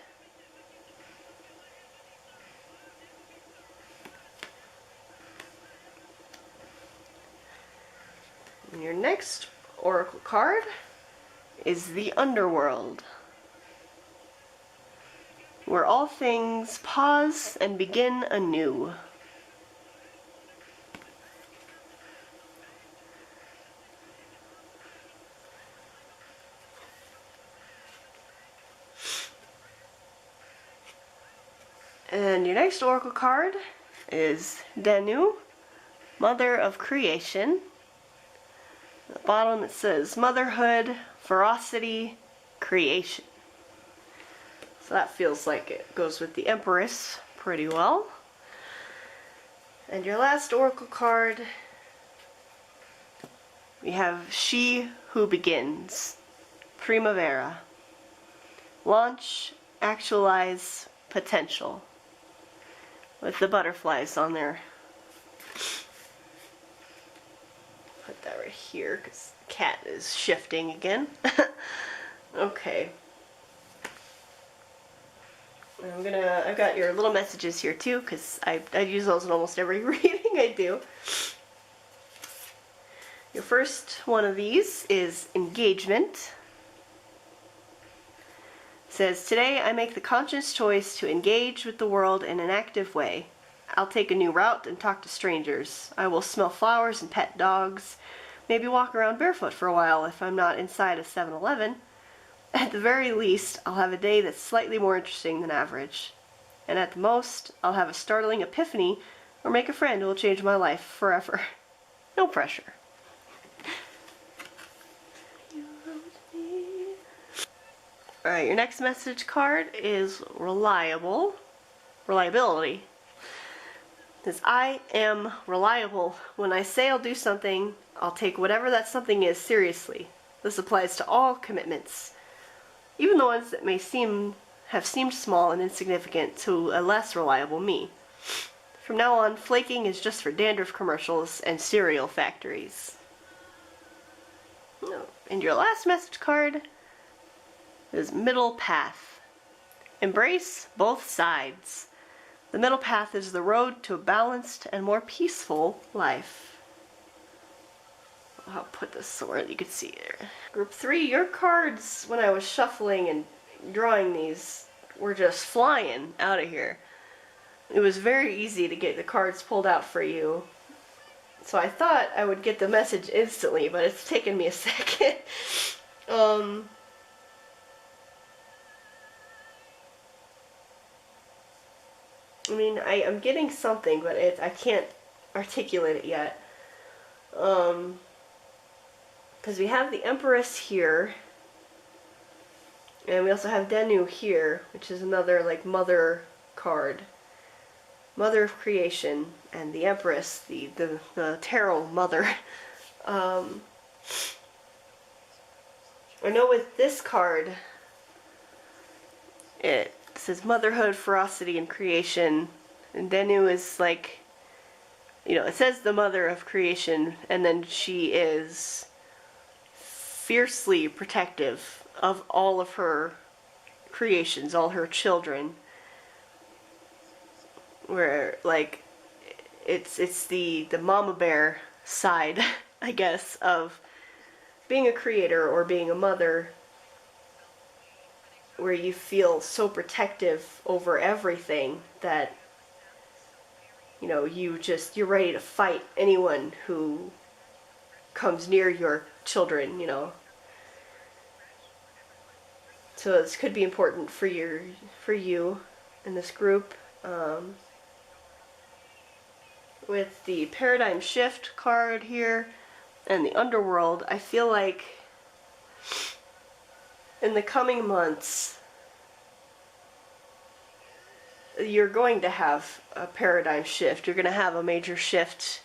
And your next Oracle card is the Underworld, where all things pause and begin anew. And your next Oracle card is Danu, Mother of Creation. At the bottom it says Motherhood, Ferocity, Creation. So that feels like it goes with the Empress pretty well. And your last Oracle card, we have She Who Begins, Primavera. Launch, actualize, potential. With the butterflies on there. Put that right right here because the cat is shifting again. Okay. I've got your little messages here too because I use those in almost every reading I do. Your first one of these is engagement. It says, today I make the conscious choice to engage with the world in an active way. I'll take a new route and talk to strangers. I will smell flowers and pet dogs. Maybe walk around barefoot for a while if I'm not inside a 7-Eleven. At the very least, I'll have a day that's slightly more interesting than average. And at the most, I'll have a startling epiphany or make a friend who will change my life forever. No pressure. Alright, your next message card is reliable. Reliability. It says, I am reliable. When I say I'll do something, I'll take whatever that something is seriously. This applies to all commitments, even the ones that may have seemed small and insignificant to a less reliable me. From now on, flaking is just for dandruff commercials and cereal factories. And your last message card is middle path. Embrace both sides. The middle path is the road to a balanced and more peaceful life. I'll put this somewhere that you can see there. Group 3, your cards, when I was shuffling and drawing these, were just flying out of here. It was very easy to get the cards pulled out for you. So I thought I would get the message instantly, but it's taken me a second. I mean, I'm getting something, but I can't articulate it yet. Because we have the Empress here, and we also have Denu here, which is another, like, mother card. Mother of creation, and the Empress, the tarot mother. I know with this card, it says motherhood, ferocity, and creation, and Denu is like, you know, it says the mother of creation, and then she is fiercely protective of all of her creations, all her children, where, like, it's the mama bear side, I guess, of being a creator or being a mother, where you feel so protective over everything that, you know, you're ready to fight anyone who comes near your children, you know. So this could be important for you in this group. With the paradigm shift card here and the underworld, I feel like in the coming months you're going to have a paradigm shift. You're going to have a major shift,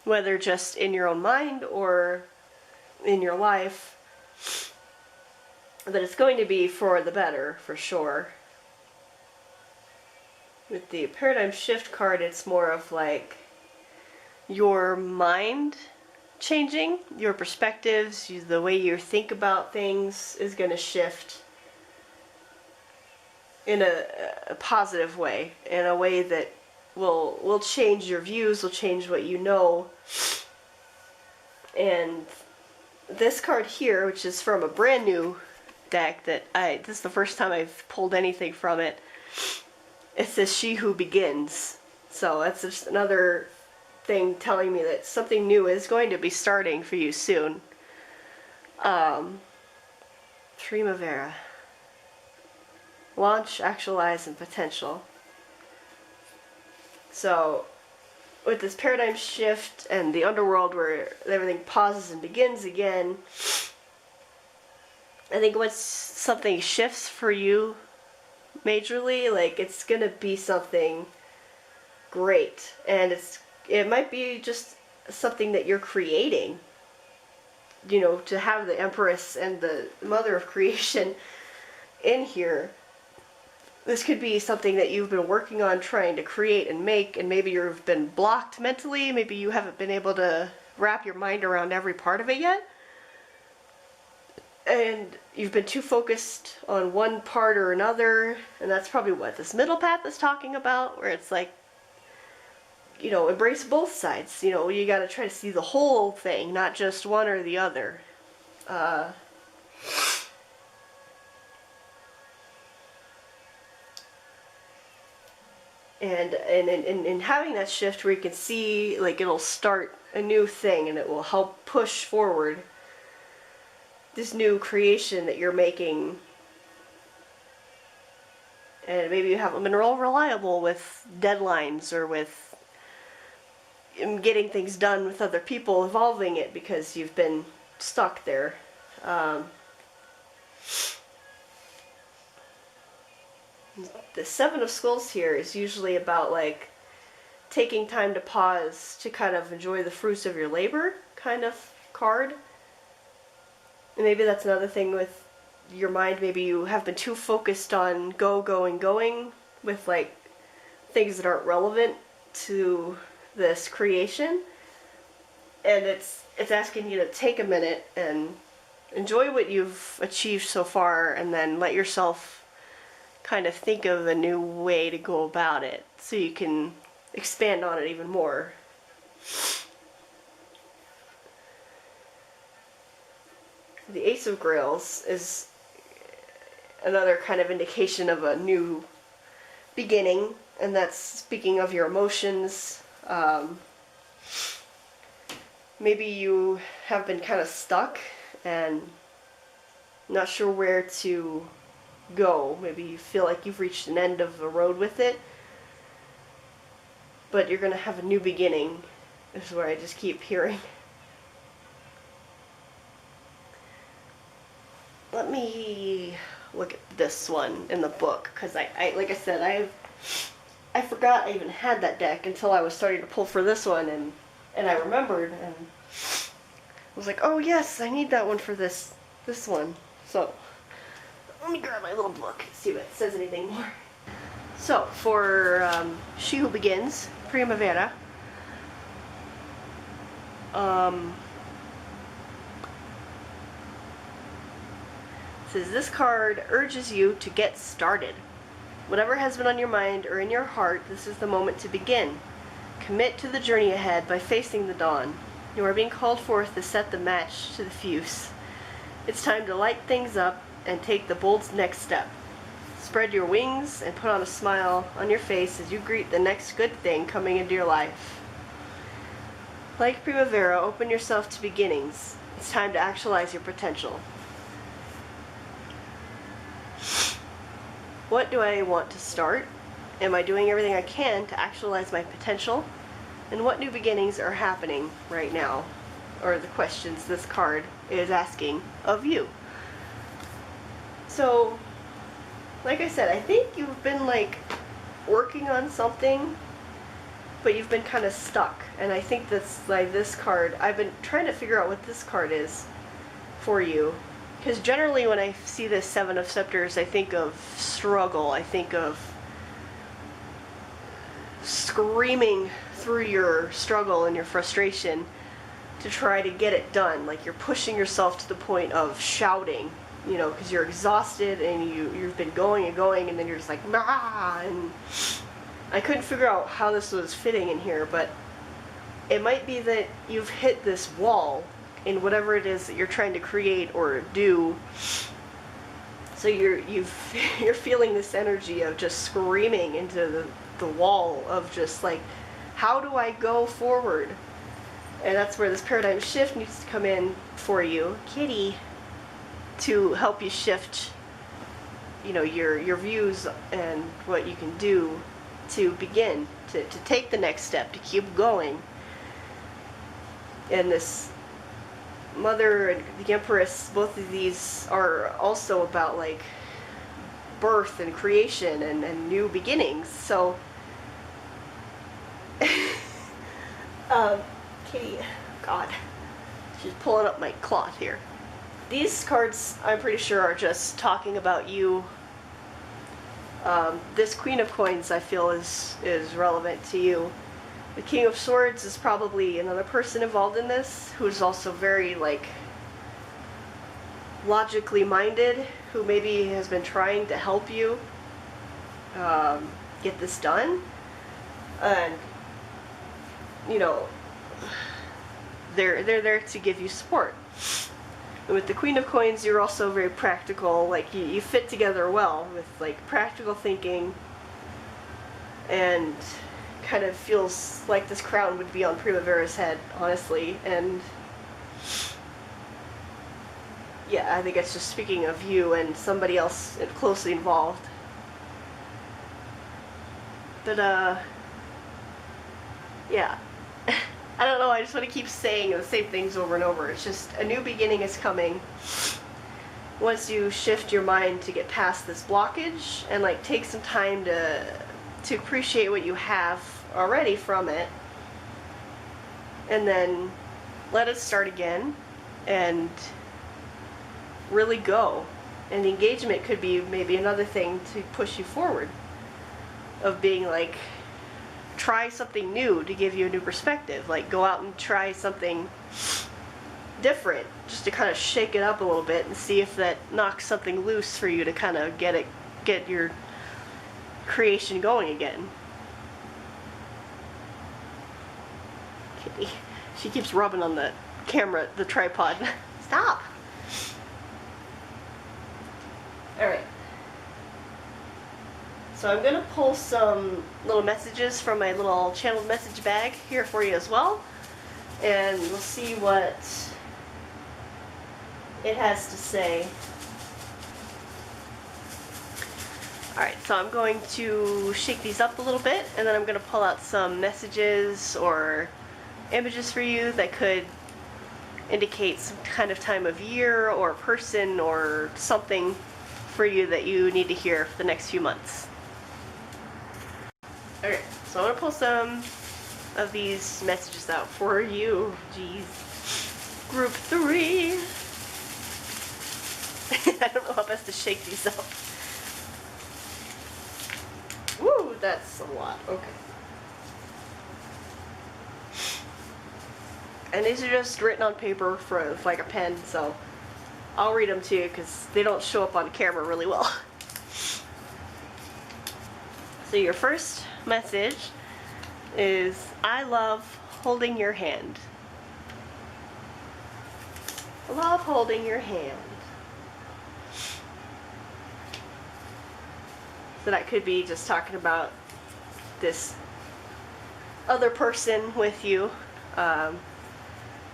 whether just in your own mind or in your life, but it's going to be for the better, for sure. With the paradigm shift card, it's more of like your mind changing, your perspectives, the way you think about things is going to shift in a positive way, in a way that will change your views, will change what you know. And this card here, which is from a brand new deck that this is the first time I've pulled anything from it. It says she who begins. So that's just another thing telling me that something new is going to be starting for you soon. Primavera. Launch, actualize, and potential. So with this paradigm shift and the underworld where everything pauses and begins again, I think once something shifts for you majorly, like, it's gonna be something great, and it might be just something that you're creating, you know, to have the Empress and the mother of creation in here. This could be something that you've been working on trying to create and make, and maybe you've been blocked mentally, maybe you haven't been able to wrap your mind around every part of it yet. And you've been too focused on one part or another, and that's probably what this middle path is talking about, where it's like, you know, embrace both sides. You know, you gotta try to see the whole thing, not just one or the other. And having that shift where you can see, like, it'll start a new thing and it will help push forward this new creation that you're making. And maybe you haven't been real reliable with deadlines or with getting things done with other people, evolving it, because you've been stuck there. The Seven of Skulls here is usually about, like, taking time to pause to kind of enjoy the fruits of your labor kind of card. And maybe that's another thing with your mind. Maybe you have been too focused on going with, like, things that aren't relevant to this creation. And it's asking you to take a minute and enjoy what you've achieved so far, and then let yourself kind of think of a new way to go about it so you can expand on it even more. The Ace of Grails is another kind of indication of a new beginning, and that's speaking of your emotions. Maybe you have been kind of stuck and not sure where to go. Maybe you feel like you've reached an end of the road with it, but you're going to have a new beginning, is what I just keep hearing. Let me look at this one in the book, because I like I said, I forgot I even had that deck until I was starting to pull for this one, and I remembered, and I was like, oh yes, I need that one for this one. So let me grab my little book, see if it says anything more. So for She Who Begins, Primavera, says this card urges you to get started. Whatever has been on your mind or in your heart, this is the moment to begin. Commit to the journey ahead by facing the dawn. You are being called forth to set the match to the fuse. It's time to light things up and take the bold next step. Spread your wings and put on a smile on your face as you greet the next good thing coming into your life. Like Primavera, open yourself to beginnings. It's time to actualize your potential. What do I want to start? Am I doing everything I can to actualize my potential? And what new beginnings are happening right now? Or the questions this card is asking of you. So, like I said, I think you've been, like, working on something, but you've been kind of stuck. And I think that's, like, this card, I've been trying to figure out what this card is for you. Because generally when I see this Seven of Scepters, I think of struggle. I think of screaming through your struggle and your frustration to try to get it done. Like, you're pushing yourself to the point of shouting, you know, because you're exhausted and you've been going and going, and then you're just like, nah. And I couldn't figure out how this was fitting in here, but it might be that you've hit this wall in whatever it is that you're trying to create or do. So you're feeling this energy of just screaming into the wall of just like, how do I go forward? And that's where this paradigm shift needs to come in for you, kitty, to help you shift, you know, your views and what you can do to begin to take the next step, to keep going. And this Mother and the Empress, both of these are also about, like, birth and creation and new beginnings. So kitty, God, she's pulling up my cloth here. These cards, I'm pretty sure, are just talking about you. This Queen of Coins, I feel, is relevant to you. The King of Swords is probably another person involved in this who's also very, like, logically minded, who maybe has been trying to help you get this done. And, you know, they're there to give you support. And with the Queen of Coins, you're also very practical. Like, you fit together well with, like, practical thinking, and kind of feels like this crown would be on Primavera's head, honestly. And yeah, I think it's just speaking of you and somebody else closely involved. But yeah. I don't know, I just want to keep saying the same things over and over. It's just a new beginning is coming once you shift your mind to get past this blockage and, like, take some time to appreciate what you have already from it, and then let it start again and really go. And the engagement could be maybe another thing to push you forward, of being like, try something new to give you a new perspective. Like, go out and try something different just to kind of shake it up a little bit and see if that knocks something loose for you to kind of get your creation going again. Kitty, she keeps rubbing on the camera, the tripod. Stop! Alright. So I'm going to pull some little messages from my little channeled message bag here for you as well. And we'll see what it has to say. Alright, so I'm going to shake these up a little bit, and then I'm going to pull out some messages or images for you that could indicate some kind of time of year or person or something for you that you need to hear for the next few months. Okay, so I'm going to pull some of these messages out for you. Jeez. Group 3. I don't know how best to shake these up. Woo, that's a lot. Okay. And these are just written on paper with like a pen, so I'll read them to you because they don't show up on camera really well. So your first message is, I love holding your hand. I love holding your hand. So that could be just talking about this other person with you,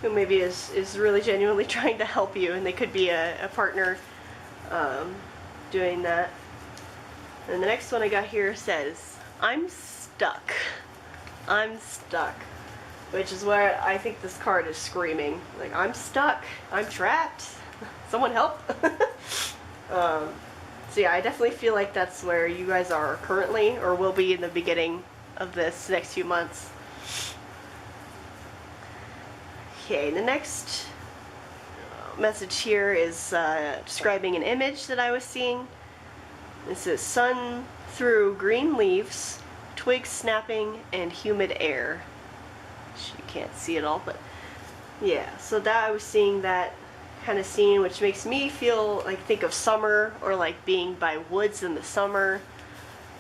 who maybe is really genuinely trying to help you, and they could be a partner doing that. And the next one I got here says, I'm stuck. I'm stuck. Which is what I think this card is screaming. Like, I'm stuck. I'm trapped. Someone help. So yeah, I definitely feel like that's where you guys are currently, or will be in the beginning of this next few months. Okay, the next message here is describing an image that I was seeing. It says, sun through green leaves, twigs snapping, and humid air. You can't see it all, but yeah, so that I was seeing that kind of scene, which makes me feel like, think of summer, or like being by woods in the summer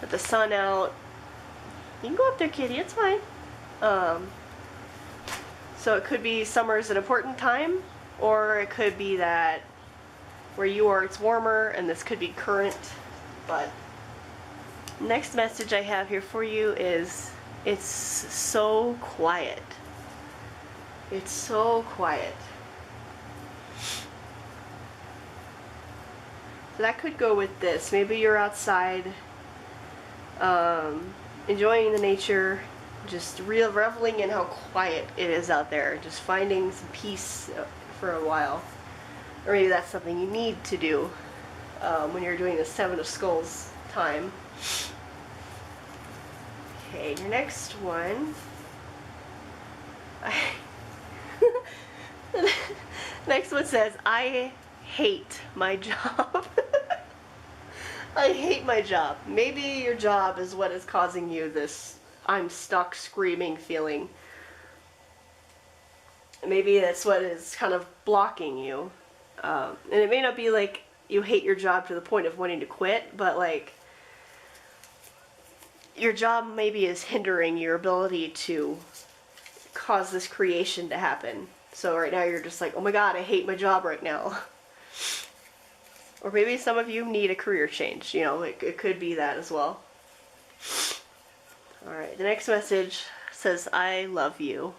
with the sun out. You can go up there, kitty, it's fine. So it could be summer is an important time, or it could be that where you are it's warmer, and this could be current. But next message I have here for you is, it's so quiet. It's so quiet. So that could go with this. Maybe you're outside, enjoying the nature, just reveling in how quiet it is out there, just finding some peace for a while. Or maybe that's something you need to do when you're doing the Seven of Skulls time. Okay, your next one. Next one says, I hate my job. I hate my job. Maybe your job is what is causing you this I'm stuck screaming feeling. Maybe that's what is kind of blocking you. And it may not be like you hate your job to the point of wanting to quit, but like your job maybe is hindering your ability to cause this creation to happen. So right now you're just like, oh my god, I hate my job right now. Or maybe some of you need a career change, you know, it could be that as well. Alright, the next message says, I love you.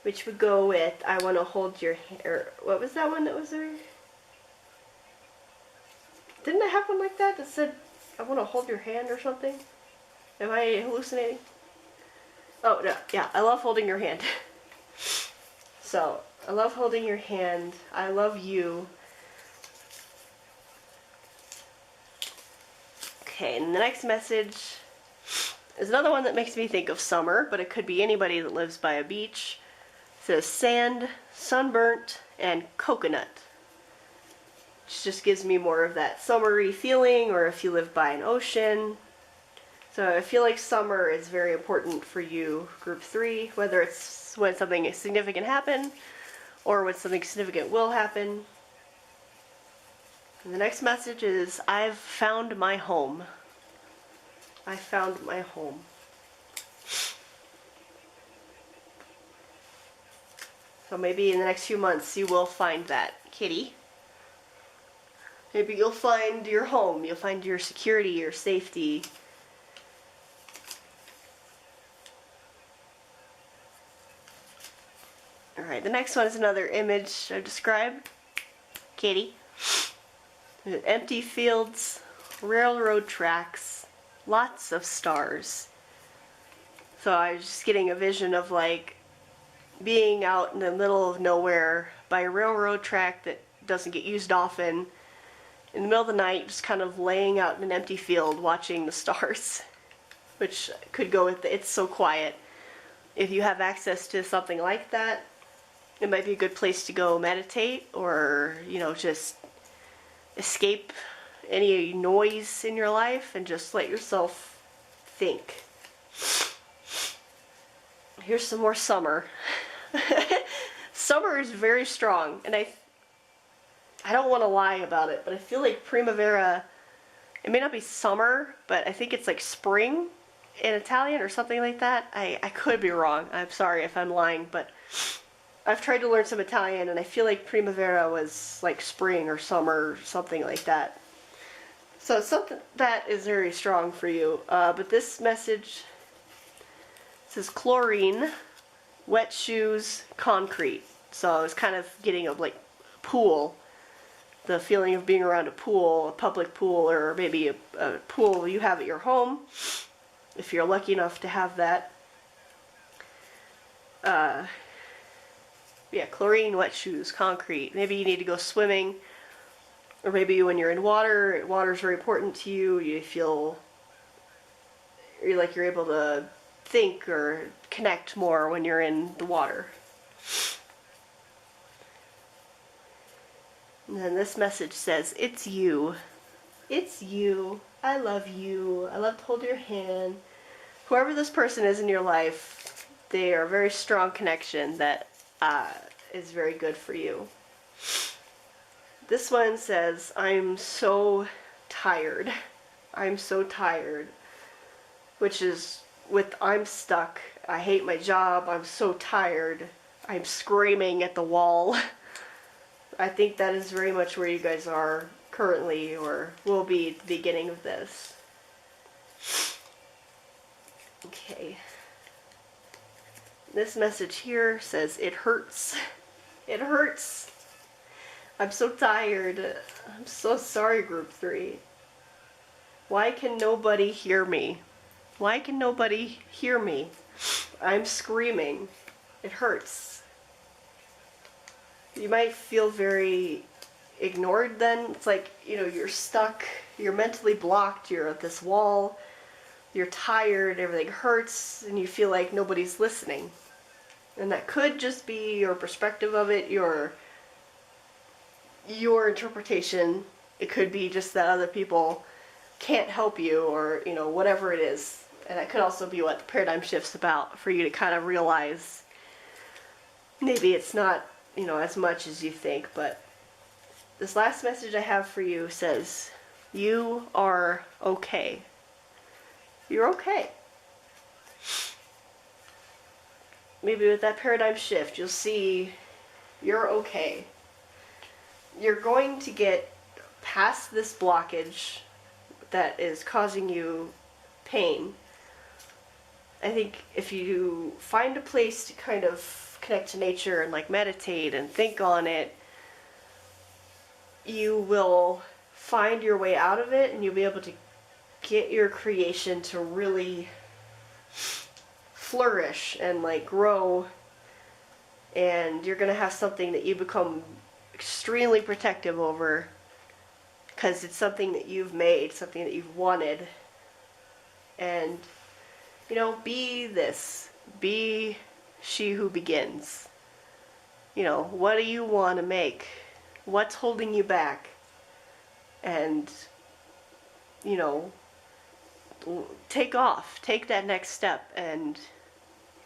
Which would go with, I want to hold your hand, or what was that one that was there? Didn't I have one like that said, I want to hold your hand or something? Am I hallucinating? Oh, no, yeah, I love holding your hand. So, I love holding your hand. I love you. Okay, and the next message is another one that makes me think of summer, but it could be anybody that lives by a beach. It says sand, sunburnt, and coconut. Which just gives me more of that summery feeling, or if you live by an ocean. So I feel like summer is very important for you, group 3, whether it's when something significant happened, or when something significant will happen. And the next message is, I've found my home. I found my home. So maybe in the next few months you will find that kitty. Maybe you'll find your home, you'll find your security, your safety. Alright, the next one is another image I've described. Kitty. Empty fields, railroad tracks, lots of stars. So I was just getting a vision of like being out in the middle of nowhere by a railroad track that doesn't get used often, in the middle of the night, just kind of laying out in an empty field watching the stars, which could go with the, it's so quiet. If you have access to something like that, it might be a good place to go meditate, or, you know, just escape any noise in your life and just let yourself think. Here's some more summer. Summer is very strong, and I don't want to lie about it, but I feel like primavera, it may not be summer, but I think it's like spring in Italian or something like that. I could be wrong. I'm sorry if I'm lying, but I've tried to learn some Italian, and I feel like primavera was like spring or summer or something like that. So it's something that is very strong for you. But this message says chlorine, wet shoes, concrete. So I was kind of getting a like pool. The feeling of being around a pool, a public pool, or maybe a pool you have at your home, if you're lucky enough to have that. Yeah, chlorine, wet shoes, concrete. Maybe you need to go swimming, or maybe when you're in water, water's very important to you. You feel like you're able to think or connect more when you're in the water. And then this message says, it's you. It's you. I love you. I love to hold your hand. Whoever this person is in your life, they are a very strong connection that is very good for you. This one says, I'm so tired. I'm so tired. Which is with I'm stuck. I hate my job. I'm so tired. I'm screaming at the wall. I think that is very much where you guys are currently, or will be at the beginning of this. Okay. This message here says, it hurts. It hurts. I'm so tired. I'm so sorry, group 3. Why can nobody hear me? Why can nobody hear me? I'm screaming. It hurts. You might feel very ignored then. It's like, you know, you're stuck, you're mentally blocked, you're at this wall, you're tired, everything hurts, and you feel like nobody's listening. And that could just be your perspective of it, your interpretation. It could be just that other people can't help you, or, you know, whatever it is. And that could also be what the paradigm shift's about, for you to kind of realize maybe it's not, you know, as much as you think. But this last message I have for you says, you are okay. You're okay. Maybe with that paradigm shift, you'll see you're okay. You're going to get past this blockage that is causing you pain. I think if you find a place to kind of connect to nature and like meditate and think on it, you will find your way out of it, and you'll be able to get your creation to really flourish and like grow, and you're gonna have something that you become extremely protective over, because it's something that you've made, something that you've wanted. And you know, be she who begins. You know, what do you want to make? What's holding you back? And you know, take off, take that next step and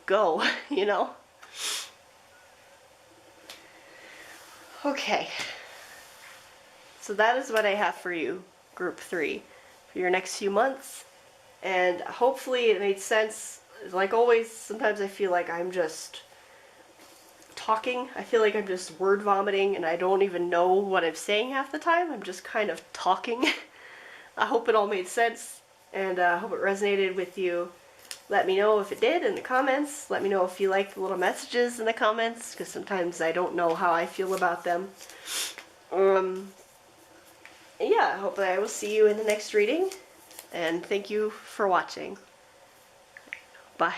go, you know? Okay. So that is what I have for you, Group 3, for your next few months. And hopefully it made sense. Like always, sometimes I feel like I'm just talking. I feel like I'm just word vomiting and I don't even know what I'm saying half the time. I'm just kind of talking. I hope it all made sense, and I hope it resonated with you. Let me know if it did in the comments. Let me know if you like the little messages in the comments, because sometimes I don't know how I feel about them. Yeah, I hope that I will see you in the next reading, and thank you for watching. Bye.